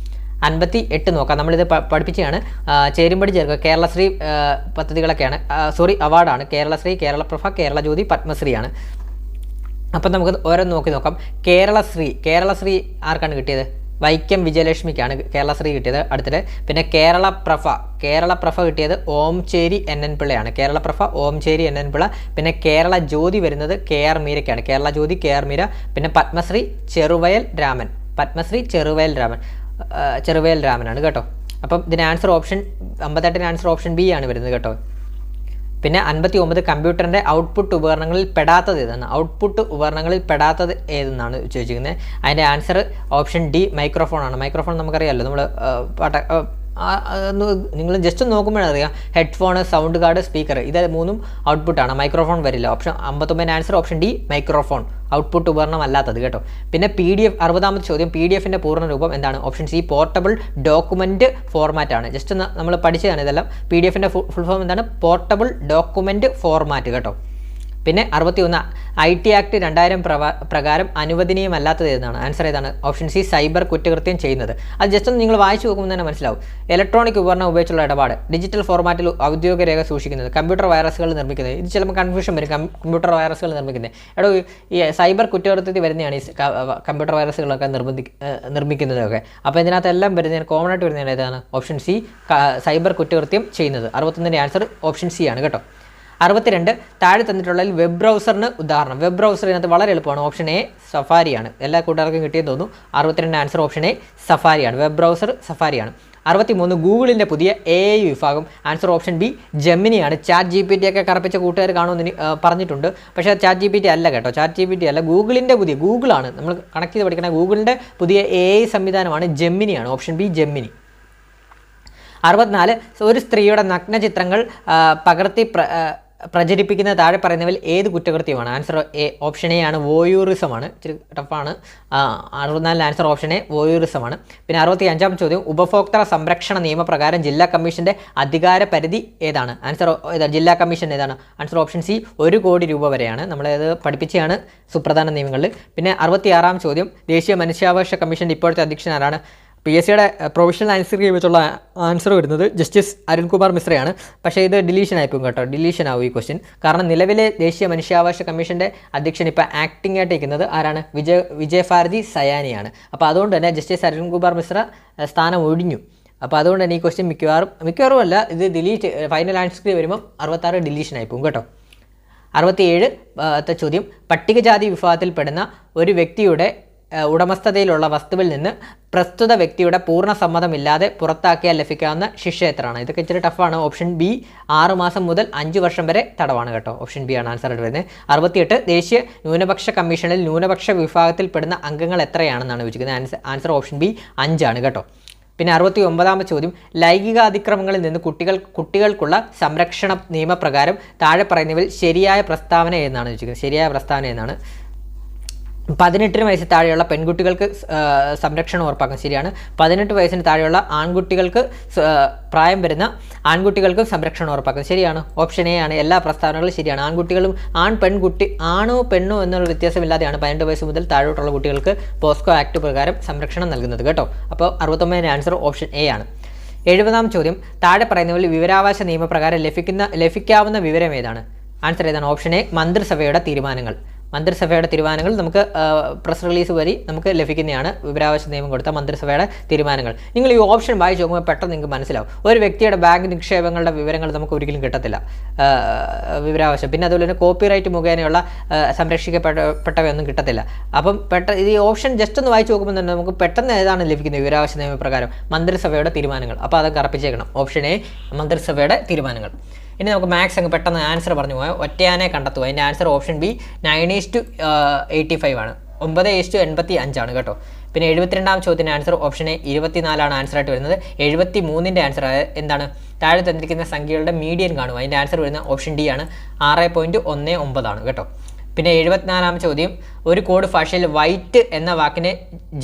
58 നോക്കാം. നമ്മളിത് പഠിപ്പിച്ചാണ്. ചേരുംപടി ചേർക്കുക. കേരളശ്രീ പദ്ധതികളൊക്കെയാണ്. അവാർഡാണ്. കേരളശ്രീ, കേരളപ്രഭ, കേരള ജ്യോതി, പത്മശ്രീയാണ്. അപ്പം നമുക്ക് ഓരോന്ന് നോക്കാം. കേരളശ്രീ ആർക്കാണ് കിട്ടിയത്? വൈക്കം വിജയലക്ഷ്മിക്കാണ് കേരളശ്രീ കിട്ടിയത്. അടുത്തിട്ട് പിന്നെ കേരളപ്രഭ കിട്ടിയത് Omchery N N പിള്ളയാണ്. Kerala Prabha Omchery N N Pillai. പിന്നെ കേരള ജ്യോതി വരുന്നത് KR മീരയ്ക്കാണ്. കേരള ജ്യോതി KR മീര. പിന്നെ പത്മശ്രീ ചെറുവയൽ രാമനാണ് കേട്ടോ. അപ്പം ഇതിന് answer option 58 answer option B ആണ് വരുന്നത് കേട്ടോ. പിന്നെ 59 കമ്പ്യൂട്ടറിൻ്റെ ഔട്ട്പുട്ട് ഉപകരണങ്ങളിൽ പെടാത്തത് ഏതെന്നാണ് ചോദിച്ചിരിക്കുന്നത്. അതിൻ്റെ ആൻസർ ഓപ്ഷൻ ഡി മൈക്രോഫോൺ ആണ്. മൈക്രോഫോൺ നമുക്കറിയാമല്ലോ, നമ്മൾ നിങ്ങൾ ജസ്റ്റ് നോക്കുമ്പോഴറിയാം. ഹെഡ്ഫോൺ, സൗണ്ട് കാർഡ്, സ്പീക്കർ, ഇത് 3ഉം ഔട്ട്പുട്ടാണ്. മൈക്രോഫോൺ വരില്ല. Option 59 answer option D microphone, output ഉപകരണം അല്ലാത്തത് കേട്ടോ. പിന്നെ PDF 60ാമത്തെ ചോദ്യം, PDF-ൻ്റെ പൂർണ്ണ രൂപം എന്താണ്? Option C portable document format ആണ്. ജസ്റ്റ് നമ്മൾ പഠിച്ചതാണ് ഇതെല്ലാം. PDF-ൻ്റെ ഫുൾ ഫോം എന്താണ്? പോർട്ടബിൾ ഡോക്യുമെൻറ്റ് ഫോർമാറ്റ് കേട്ടോ. പിന്നെ 61 IT ആക്ട് 2000 പ്രകാരം അനുവദനീയമല്ലാത്തത് ഏതാണ്? ആൻസർ ഏതാണ്? ഓപ്ഷൻ സി സൈബർ കുറ്റകൃത്യം ചെയ്യുന്നത്. അത് ജസ്റ്റ് ഒന്ന് നിങ്ങൾ വായിച്ചു നോക്കുമ്പോൾ തന്നെ മനസ്സിലാവും. ഇലക്ട്രോണിക് ഉപകരണം ഉപയോഗിച്ചുള്ള ഇടപാട്, ഡിജിറ്റൽ ഫോർമാറ്റിൽ ഔദ്യോഗിക രേഖ സൂക്ഷിക്കുന്നത്, കമ്പ്യൂട്ടർ വൈറസുകൾ നിർമ്മിക്കുന്നത്. ഇത് ചിലപ്പോൾ കൺഫ്യൂഷൻ വരും. കമ്പ്യൂട്ടർ വൈറസുകൾ നിർമ്മിക്കുന്നത് ഈ സൈബർ കുറ്റകൃത്യത്തിൽ വരുന്നതാണ് ഈ കമ്പ്യൂട്ടർ വൈറസുകളൊക്കെ നിർമ്മിക്കുന്നതൊക്കെ. അപ്പോൾ ഇതിനകത്തെല്ലാം വരുന്നതിന് കോമൺ ആയിട്ട് വരുന്നതാണ് ഏതാണ്? ഓപ്ഷൻ സി സൈബർ കുറ്റകൃത്യം ചെയ്യുന്നത്. 61ൻ്റെ ആൻസർ ഓപ്ഷൻ സി ആണ് കേട്ടോ. 62 താഴെ തന്നിട്ടുള്ളതിൽ വെബ് ബ്രൗസറിന് ഉദാഹരണം. വെബ് ബ്രൗസർ ഇതിനകത്ത് വളരെ എളുപ്പമാണ്. ഓപ്ഷൻ എ സഫാരിയാണ്. എല്ലാ കൂട്ടുകാർക്കും കിട്ടിയെന്ന് തോന്നുന്നു. 62 ആൻസർ ഓപ്ഷൻ എ സഫാരിയാണ്. വെബ് ബ്രൗസർ സഫാരിയാണ്. 63 ഗൂഗിളിൻ്റെ പുതിയ AI വിഭാഗം. ആൻസർ ഓപ്ഷൻ ബി ജെമിനിയാണ്. ChatGPT ഒക്കെ കറപ്പിച്ച കൂട്ടുകാർ കാണുമെന്ന് പറഞ്ഞിട്ടുണ്ട്. പക്ഷേ ChatGPT അല്ല കേട്ടോ. ChatGPT അല്ല, ഗൂഗിളാണ്. നമ്മൾ കണക്ട് ചെയ്ത് പഠിക്കണ ഗൂഗിളിൻ്റെ പുതിയ AI സംവിധാനമാണ് ജെമിനിയാണ്. Option B Gemini. 64 ഒരു സ്ത്രീയുടെ നഗ്നചിത്രങ്ങൾ പകർത്തി പ്രചരിപ്പിക്കുന്ന താഴെ പറയുന്നവയിൽ ഏത് കുറ്റകൃത്യമാണ്? ആൻസർ എ ഓപ്ഷൻ എ ആണ്, വോയൂറിസമാണ്. ഇച്ചിരി ടഫാണ്. 64 ആൻസർ ഓപ്ഷൻ എ വോയൂറിസമാണ്. പിന്നെ 65ാം ചോദ്യം, ഉപഭോക്തൃ സംരക്ഷണ നിയമപ്രകാരം ജില്ലാ കമ്മീഷൻ്റെ അധികാര പരിധി ഏതാണ്? ആൻസർ ജില്ലാ കമ്മീഷൻ ഏതാണ്? ആൻസർ ഓപ്ഷൻ സി 1 കോടി രൂപ വരെയാണ്. നമ്മളത് പഠിപ്പിച്ചാണ് സുപ്രധാന നിയമങ്ങളിൽ. പിന്നെ 66ാം ചോദ്യം, ദേശീയ മനുഷ്യാവകാശ കമ്മീഷൻ്റെ ഇപ്പോഴത്തെ അധ്യക്ഷൻ ആരാണ്? PSCയുടെ പ്രൊവിഷണൽ ആൻസർ വെച്ചുള്ള ആൻസർ വരുന്നത് ജസ്റ്റിസ് അരുൺകുമാർ മിശ്രയാണ്. പക്ഷേ ഇത് ഡിലീഷൻ ആയിപ്പോകും കേട്ടോ. ഡിലീഷൻ ആവും ഈ ക്വസ്റ്റ്യൻ. കാരണം നിലവിലെ ദേശീയ മനുഷ്യാവകാശ കമ്മീഷൻ്റെ അധ്യക്ഷൻ ഇപ്പോൾ ആക്ടിംഗ് ആയിട്ട് ഇരിക്കുന്നത് ആരാണ്? വിജയഭാരതി സയാനിയാണ്. അപ്പോൾ അതുകൊണ്ട് തന്നെ ജസ്റ്റിസ് അരുൺകുമാർ മിശ്ര സ്ഥാനം ഒഴിഞ്ഞു. അപ്പോൾ അതുകൊണ്ട് തന്നെ ഈ ക്വസ്റ്റ്യൻ മിക്കവാറും അല്ല, ഇത് ഡിലീറ്റ് ഫൈനൽ ആൻസർ വരുമ്പം 66 ഡിലീഷൻ ആയിപ്പോകും കേട്ടോ. 67ത്തെ ചോദ്യം, പട്ടികജാതി വിഭാഗത്തിൽപ്പെടുന്ന ഒരു വ്യക്തിയുടെ ഉടമസ്ഥതയിലുള്ള വസ്തുവിൽ നിന്ന് പ്രസ്തുത വ്യക്തിയുടെ പൂർണ്ണ സമ്മതമില്ലാതെ പുറത്താക്കിയാൽ ലഭിക്കാവുന്ന ശിക്ഷ എത്രയാണ്? ഇതൊക്കെ ഇച്ചിരി ടഫാണ്. ഓപ്ഷൻ ബി 6 മാസം മുതൽ 5 വർഷം വരെ തടവാണ് കേട്ടോ. ഓപ്ഷൻ ബി ആണ് ആൻസർ ആയിട്ട് വരുന്നത്. 68 ദേശീയ ന്യൂനപക്ഷ കമ്മീഷനിൽ ന്യൂനപക്ഷ വിഭാഗത്തിൽപ്പെടുന്ന അംഗങ്ങൾ എത്രയാണെന്നാണ് ചോദിക്കുന്നത്. ആൻസർ ഓപ്ഷൻ ബി 5 ആണ് കേട്ടോ. പിന്നെ 69ാമത്തെ ചോദ്യം, ലൈംഗിക അതിക്രമങ്ങളിൽ നിന്ന് കുട്ടികൾക്കുള്ള സംരക്ഷണ നിയമപ്രകാരം താഴെ പറയുന്നവയിൽ ശരിയായ പ്രസ്താവന എന്നാണ് ചോദിക്കുന്നത്. ശരിയായ പ്രസ്താവന എന്നാണ്. 18 വയസ്സിന് താഴെയുള്ള പെൺകുട്ടികൾക്ക് സംരക്ഷണം ഉറപ്പാക്കാൻ ശരിയാണ്. 18 വയസ്സിന് താഴെയുള്ള ആൺകുട്ടികൾക്ക് പ്രായം വരുന്ന ആൺകുട്ടികൾക്ക് സംരക്ഷണം ഉറപ്പാക്കാൻ ശരിയാണ്. ഓപ്ഷൻ എ ആണ്. എല്ലാ പ്രസ്താവനകളും ശരിയാണ്. ആൺകുട്ടികളും ആണോ പെണ്ണോ എന്നുള്ള വ്യത്യാസമില്ലാതെയാണ് 18 വയസ്സ് മുതൽ താഴോട്ടുള്ള കുട്ടികൾക്ക് പോസ്കോ ആക്ട് പ്രകാരം സംരക്ഷണം നൽകുന്നത് കേട്ടോ. അപ്പോൾ 69 ആൻസർ ഓപ്ഷൻ എ ആണ്. 70ാം ചോദ്യം, താഴെ പറയുന്നവരിൽ വിവരാവകാശ നിയമപ്രകാരം ലഭിക്കാവുന്ന വിവരം ഏതാണ്? ആൻസർ ഏതാണ്? ഓപ്ഷൻ എ മന്ത്രിസഭയുടെ തീരുമാനങ്ങൾ. നമുക്ക് പ്രസ് റിലീസ് വഴി നമുക്ക് ലഭിക്കുന്നതാണ്. വിവരാവകാശ നിയമം കൊടുത്ത മന്ത്രിസഭയുടെ തീരുമാനങ്ങൾ. നിങ്ങൾ ഈ ഓപ്ഷൻ വായിച്ച് നോക്കുമ്പോൾ പെട്ടെന്ന് നിങ്ങൾക്ക് മനസ്സിലാവും. ഒരു വ്യക്തിയുടെ ബാങ്ക് നിക്ഷേപങ്ങളുടെ വിവരങ്ങൾ നമുക്ക് ഒരിക്കലും കിട്ടത്തില്ല വിവരാവകാശം. പിന്നെ അതുപോലെ തന്നെ കോപ്പിറൈറ്റ് മുഖേനയുള്ള സംരക്ഷിക്കപ്പെട്ടവയൊന്നും കിട്ടത്തില്ല. അപ്പം ഈ ഓപ്ഷൻ ജസ്റ്റ് ഒന്ന് വായിച്ച് നോക്കുമ്പോൾ തന്നെ നമുക്ക് പെട്ടെന്ന് ഏതാണ് ലഭിക്കുന്നത്? വിവരാവകാശ നിയമപ്രകാരം മന്ത്രിസഭയുടെ തീരുമാനങ്ങൾ. അപ്പോൾ അത് കറപ്പിച്ചേക്കണം. ഓപ്ഷൻ എ മന്ത്രിസഭയുടെ തീരുമാനങ്ങൾ. ഇനി നമുക്ക് മാത്സ് അങ്ങ് പെട്ടെന്ന് ആൻസർ പറഞ്ഞു പോയാൽ ഒറ്റയാനെ കണ്ടെത്തുക. അതിൻ്റെ ആൻസർ ഓപ്ഷൻ ബി 9:85 ആണ്. 9:85 ആണ് കേട്ടോ. പിന്നെ 72ാം ചോദ്യത്തിൻ്റെ ആൻസർ ഓപ്ഷൻ എ 24 ആൻസറായിട്ട് വരുന്നത്. 73ൻ്റെ ആൻസർ എന്താണ്? താഴെ തന്നിരിക്കുന്ന സംഖ്യകളുടെ മീഡിയൻ കാണുക. അതിൻ്റെ ആൻസർ വരുന്ന ഓപ്ഷൻ ഡി ആണ്. 6.19 ആണ് കേട്ടോ. പിന്നെ 74ാം ചോദ്യം, ഒരു കോഡ് ഭാഷയിൽ വൈറ്റ് എന്ന വാക്കിനെ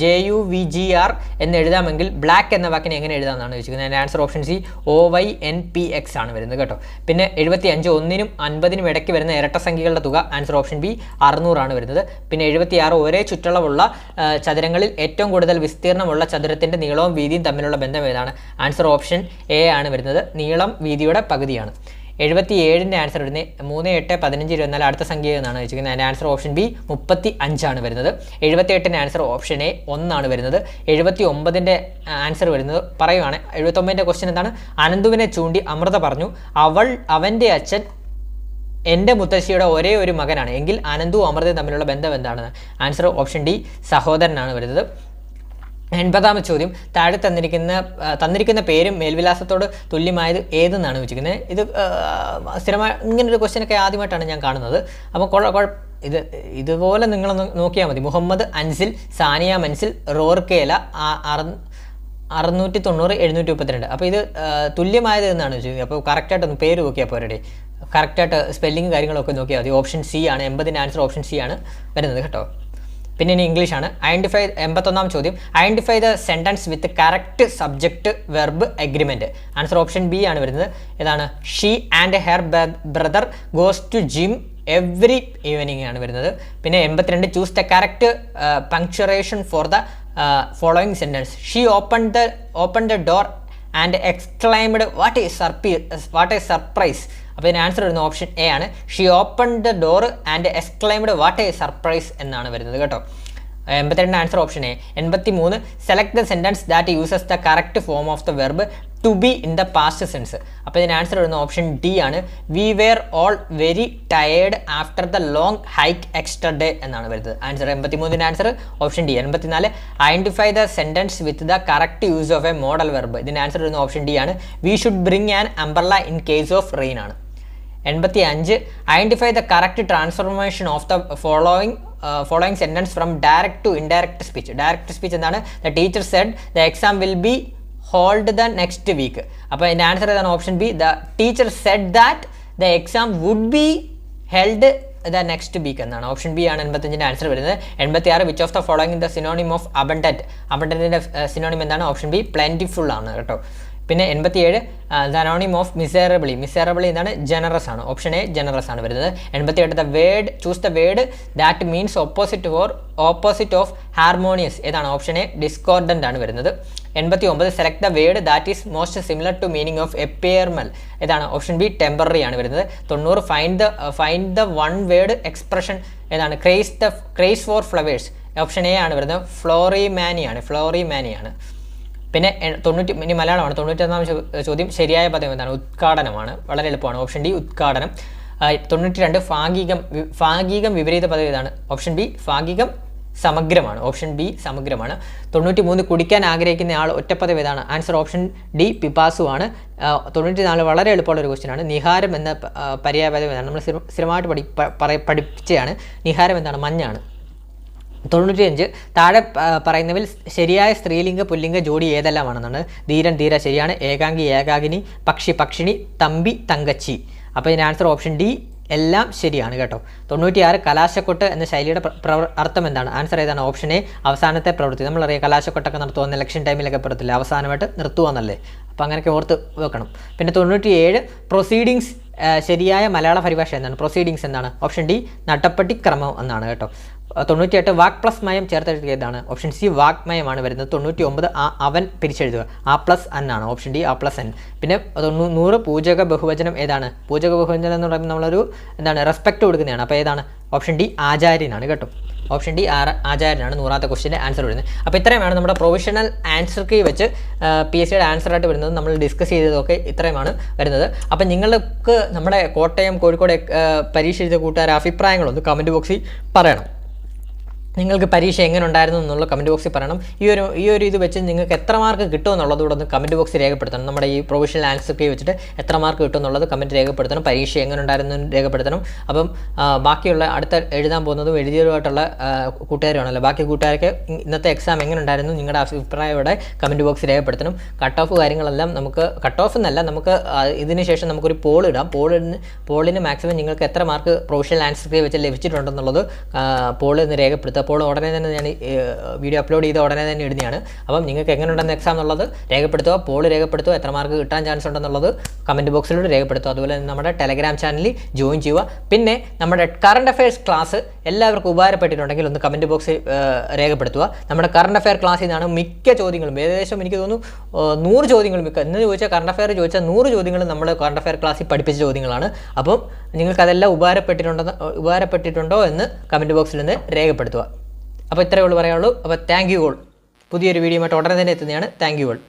JUVGR എന്ന് എഴുതാമെങ്കിൽ ബ്ലാക്ക് എന്ന വാക്കിനെ എങ്ങനെ എഴുതാമെന്നാണ് ചോദിക്കുന്നത്. അതിൻ്റെ ആൻസർ ഓപ്ഷൻ സി OYNPX ആണ് വരുന്നത് കേട്ടോ. പിന്നെ 75 1നും 50നും ഇടയ്ക്ക് വരുന്ന ഇരട്ട സംഖ്യകളുടെ തുക. ആൻസർ ഓപ്ഷൻ ബി 600 ആണ് വരുന്നത്. പിന്നെ 76 ഒരേ ചുറ്റളവുള്ള ചതുരങ്ങളിൽ ഏറ്റവും കൂടുതൽ വിസ്തീർണമുള്ള ചതുരത്തിൻ്റെ നീളവും വീതിയും തമ്മിലുള്ള ബന്ധം ഏതാണ്? ആൻസർ ഓപ്ഷൻ എ ആണ് വരുന്നത്. നീളം വീതിയുടെ പകുതിയാണ്. 77ൻ്റെ ആൻസർ വരുന്നത് 3, 8, 15, 24 അടുത്ത സംഖ്യ എന്നാണ് വെച്ചിരിക്കുന്നത്. അതിൻ്റെ ആൻസർ ഓപ്ഷൻ ബി 35 വരുന്നത്. 78ൻ്റെ ആൻസർ ഓപ്ഷൻ എ 1 വരുന്നത്. 79ൻ്റെ ആൻസർ വരുന്നത് പറയുവാണ്. 79ൻ്റെ ക്വസ്റ്റ്യൻ എന്താണ്? അനന്തുവിനെ ചൂണ്ടി അമൃത പറഞ്ഞു, അവൻ്റെ അച്ഛൻ എൻ്റെ മുത്തശ്ശിയുടെ ഒരേ ഒരു മകനാണ് എങ്കിൽ അനന്തുവും അമൃതയും തമ്മിലുള്ള ബന്ധം എന്താണ്? ആൻസർ ഓപ്ഷൻ ഡി സഹോദരനാണ് വരുന്നത്. 80ാമത്തെ ചോദ്യം, താഴെ തന്നിരിക്കുന്ന പേരും മേൽവിലാസത്തോട് തുല്യമായത് ഏതെന്നാണ് വെച്ചിരിക്കുന്നത്. ഇത് സ്ഥിരമായി ഇങ്ങനൊരു ക്വസ്റ്റ്യനൊക്കെ ആദ്യമായിട്ടാണ് ഞാൻ കാണുന്നത്. അപ്പോൾ ഇതുപോലെ നിങ്ങളൊന്ന് നോക്കിയാൽ മതി. മുഹമ്മദ് അൻസിൽ, സാനിയ മൻസിൽ, റോർക്കേല 690, 732. അപ്പോൾ ഇത് തുല്യമായത് എന്നാണ് ചോദിച്ചത്. അപ്പോൾ കറക്റ്റായിട്ടൊന്ന് പേര് നോക്കിയാൽ പോരടെ, കറക്റ്റായിട്ട് സ്പെല്ലിങ് കാര്യങ്ങളൊക്കെ നോക്കിയാൽ മതി. ഓപ്ഷൻ സി ആണ് 80ൻ്റെ ആൻസർ ഓപ്ഷൻ സി ആണ് വരുന്നത് കേട്ടോ. പിന്നെ ഇനി ഇംഗ്ലീഷാണ്. 81ാം ചോദ്യം, identify the sentence with correct subject verb agreement. Answer option B ആണ് വരുന്നത്. ഏതാണ്? She and her brother goes to gym every evening ആണ് വരുന്നത്. പിന്നെ 82, choose the correct punctuation for the following sentence. She open the door and exclaimed what is surprise. അപ്പോൾ ഇതിന് ആൻസർ വരുന്ന ഓപ്ഷൻ എ ആണ്. She open the door and exclaimed what a surprise എന്നാണ് വരുന്നത് കേട്ടോ. 82 answer option A. 83, select the sentence that uses the correct form of the verb to be in the past tense. അപ്പോൾ ഇതിന് ആൻസർ വരുന്ന ഓപ്ഷൻ ഡി ആണ്. We were all very tired after the long hike yesterday എന്നാണ് വരുന്നത്. ആൻസർ 83ൻ്റെ answer option D. 84, identify the sentence with the correct use of a modal verb. ഇതിന് ആൻസർ വരുന്ന ഓപ്ഷൻ ഡി ആണ്. We should bring an umbrella in case of rain ആണ്. 85, identify the correct transformation of the following sentence from direct to indirect speech. Direct speech എന്താണ്? The teacher said the exam will be hold the next week. അപ്പോൾ ഇതിൻ്റെ ആൻസർ ഏതാണ്? Option B. The teacher said that the exam would be held the next week എന്നാണ്. ഓപ്ഷൻ ബി ആണ് 85ൻ്റെ ആൻസർ വരുന്നത്. 86, which of the following the synonym of abundant. അബണ്ടന്റിൻ്റെ സിനോണിം എന്താണ്? ഓപ്ഷൻ ബി പ്ലെന്റിഫുൾ ആണ് കേട്ടോ. പിന്നെ 87, ദനോണിം ഓഫ് മിസേറബിളി. മിസേറബിളി എന്താണ്? ജനറസ് ആണ്. ഓപ്ഷൻ എ ജനറസ് ആണ് വരുന്നത്. 88, choose the word that means opposite of harmonious. ഏതാണ്? ഓപ്ഷൻ എ ഡിസ്കോർഡൻ്റ് ആണ് വരുന്നത്. 89, select the word that is most similar to meaning of ephemeral. ഏതാണ്? ഓപ്ഷൻ ബി ടെമ്പററി ആണ് വരുന്നത്. 90, find the one word expression. ഏതാണ്? Craze for flowers. Option A ആണ് വരുന്നത്. ഫ്ലോറിമാനിയാണ്. പിന്നെ 90, ഇനി മലയാളമാണ്. 91ാം ചോദ്യം, ശരിയായ പദം എന്താണ്? ഉദ്ഘാടനമാണ്. വളരെ എളുപ്പമാണ്. ഓപ്ഷൻ ഡി ഉദ്ഘാടനം. 92, ഭാഗികം വിപരീത പദം ഏതാണ്? ഓപ്ഷൻ ബി ഭാഗികം സമഗ്രമാണ്. ഓപ്ഷൻ ബി സമഗ്രമാണ്. 93, കുടിക്കാൻ ആഗ്രഹിക്കുന്ന ആൾ ഒറ്റപ്പദം ഏതാണ്? ആൻസർ ഓപ്ഷൻ ഡി പിപാസു ആണ്. 94, വളരെ എളുപ്പമുള്ള ഒരു ക്വസ്റ്റ്യൻ ആണ്. നിഹാരം എന്ന പര്യായപദം ഏതാണ്? നമ്മൾ സ്ഥിരമായിട്ട് പഠിപ്പിച്ചതാണ്. നിഹാരം എന്താണ്? മഞ്ഞാണ്. 95, താഴെ പറയുന്നതിൽ ശരിയായ സ്ത്രീലിംഗ പുല്ലിംഗ ജോഡി ഏതെല്ലാമാണെന്നാണ്. ധീരൻ ധീര ശരിയാണ്. ഏകാംഗി ഏകാകിനി, പക്ഷി പക്ഷിണി, തമ്പി തങ്കച്ചി. അപ്പോൾ ഇതിൻ്റെ ആൻസർ ഓപ്ഷൻ ഡി എല്ലാം ശരിയാണ് കേട്ടോ. 96, കലാശക്കൊട്ട് എന്ന ശൈലിയുടെ അർത്ഥം എന്താണ്? ആൻസർ ഏതാണ്? ഓപ്ഷൻ എ അവസാനത്തെ പ്രവൃത്തി. നമ്മളറിയാം കലാശക്കൊട്ടൊക്കെ നടത്തുമെന്ന് ഇലക്ഷൻ ടൈമിലൊക്കെ പറയത്തില്ല, അവസാനമായിട്ട് നിർത്തുകയെന്നല്ലേ. അപ്പോൾ അങ്ങനെയൊക്കെ ഓർത്ത് വെക്കണം. പിന്നെ 97, പ്രൊസീഡിങ്സ് ശരിയായ മലയാള പരിഭാഷ എന്താണ്? പ്രൊസീഡിങ്സ് എന്താണ്? ഓപ്ഷൻ ഡി നട്ടപ്പട്ടി ക്രമം എന്നാണ് കേട്ടോ. 98, വാക് പ്ലസ് മയം ചേർത്തെഴുതുക ഏതാണ്? ഓപ്ഷൻ സി വാഗ്മയമാണ് വരുന്നത്. 99, അവൻ പിരിച്ചെഴുതുക. ആ പ്ലസ് അൻ ആണ്. ഓപ്ഷൻ ഡി ആ പ്ലസ് എൻ. പിന്നെ 100, പൂജക ബഹുവചനം ഏതാണ്? പൂജക ബഹുവചനം എന്ന് പറയുമ്പോൾ നമ്മളൊരു എന്താണ് റെസ്പെക്ട് കൊടുക്കുന്നതാണ്. അപ്പോൾ ഏതാണ്? ഓപ്ഷൻ ഡി ആചാര്യനാണ് കേട്ടോ. ഓപ്ഷൻ ഡി ആചാര്യനാണ് 100ാമത്തെ ക്വസ്റ്റിൻ്റെ ആൻസർ വരുന്നത്. അപ്പോൾ ഇത്രയുമാണ് നമ്മുടെ പ്രൊവിഷണൽ ആൻസർ കീ വെച്ച് PSCയുടെ ആൻസറായിട്ട് വരുന്നത്. നമ്മൾ ഡിസ്കസ് ചെയ്തതൊക്കെ ഇത്രയുമാണ് വരുന്നത്. അപ്പോൾ നിങ്ങൾക്ക് നമ്മുടെ കോട്ടയം കോഴിക്കോട് പരീക്ഷ എഴുതിയ കൂട്ടുകാരുടെ അഭിപ്രായങ്ങളൊന്ന് കമൻറ്റ് ബോക്സിൽ പറയണം. നിങ്ങൾക്ക് പരീക്ഷ എങ്ങനെ ഉണ്ടായിരുന്നു എന്നുള്ള കമൻറ്റ് ബോക്സിൽ പറയണം. ഈ ഒരു ഇത് വെച്ച് നിങ്ങൾക്ക് എത്ര മാർക്ക് കിട്ടുമെന്നുള്ളത് കൂടെ ഒന്ന് കമൻറ്റ് ബോക്സിൽ രേഖപ്പെടുത്തണം. നമ്മുടെ ഈ പ്രൊവിഷണൽ ആൻസർ കീ വെച്ചിട്ട് എത്ര മാർക്ക് കിട്ടുമെന്നുള്ളത് കമൻറ്റ് രേഖപ്പെടുത്തണം. പരീക്ഷ എങ്ങനെ ഉണ്ടായിരുന്നു രേഖപ്പെടുത്തണം. അപ്പം ബാക്കിയുള്ള അടുത്ത എഴുതാൻ പോകുന്നതും എഴുതിയതുമായിട്ടുള്ള കൂട്ടുകാരാണല്ലോ, ബാക്കി കൂട്ടുകാർക്ക് ഇന്നത്തെ എക്സാം എങ്ങനെ ഉണ്ടായിരുന്നു നിങ്ങളുടെ അഭിപ്രായം ഇവിടെ കമൻറ്റ് ബോക്സിൽ രേഖപ്പെടുത്തണം. കട്ട് ഓഫ് കാര്യങ്ങളെല്ലാം നമുക്ക് കട്ട് ഓഫ് എന്നല്ല, നമുക്ക് ഇതിന് ശേഷം നമുക്കൊരു പോൾ ഇടാം. പോളിന് മാക്സിമം നിങ്ങൾക്ക് എത്ര മാർക്ക് പ്രൊവിഷണൽ ആൻസർ കീ വെച്ച് ലഭിച്ചിട്ടുണ്ടെന്നുള്ളത് പോൾ ഇന്ന് രേഖപ്പെടുത്തുക. അപ്പോൾ ഉടനെ തന്നെ ഞാൻ വീഡിയോ അപ്ലോഡ് ചെയ്ത് ഉടനെ തന്നെ ഇടുന്നതാണ്. അപ്പം നിങ്ങൾക്ക് എങ്ങനെ ഉണ്ടെന്ന് എക്സാം എന്നുള്ളത് രേഖപ്പെടുത്തുക, പോൾ രേഖപ്പെടുത്തുക, എത്ര മാർക്ക് കിട്ടാൻ ചാൻസ് ഉണ്ടെന്നുള്ളത് കമൻറ്റ് ബോക്സിലൂടെ രേഖപ്പെടുത്തുക. അതുപോലെ തന്നെ നമ്മുടെ ടെലഗ്രാം ചാനലിൽ ജോയിൻ ചെയ്യുക. പിന്നെ നമ്മുടെ കറണ്ട് അഫയേഴ്സ് ക്ലാസ് എല്ലാവർക്കും ഉപകാരപ്പെട്ടിട്ടുണ്ടെങ്കിൽ ഒന്ന് കമൻറ്റ് ബോക്സിൽ രേഖപ്പെടുത്തുക. നമ്മുടെ കറണ്ട് അഫെയർ ക്ലാസ്സിൽ നിന്നാണ് മിക്ക ചോദ്യങ്ങളും, ഏകദേശം എനിക്ക് തോന്നുന്നു 100 ചോദ്യങ്ങൾ എന്ന് ചോദിച്ചാൽ കറണ്ട് അഫെയർ ചോദിച്ചാൽ 100 ചോദ്യങ്ങൾ നമ്മൾ കറണ്ട് അഫെയർ ക്ലാസ്സിൽ പഠിപ്പിച്ച ചോദ്യങ്ങളാണ്. അപ്പം നിങ്ങൾക്കതെല്ലാം ഉപകാരപ്പെട്ടിട്ടുണ്ടോ എന്ന് കമൻറ്റ് ബോക്സിൽ നിന്ന് രേഖപ്പെടുത്തുക. അപ്പോൾ ഇത്രയേ ഉള്ളൂ പറയാനുള്ളൂ. അപ്പോൾ താങ്ക് യു ഓൾ. പുതിയൊരു വീഡിയോയുമായിട്ട് ഉടനെ തന്നെ എത്തുന്നതാണ്. Thank you all.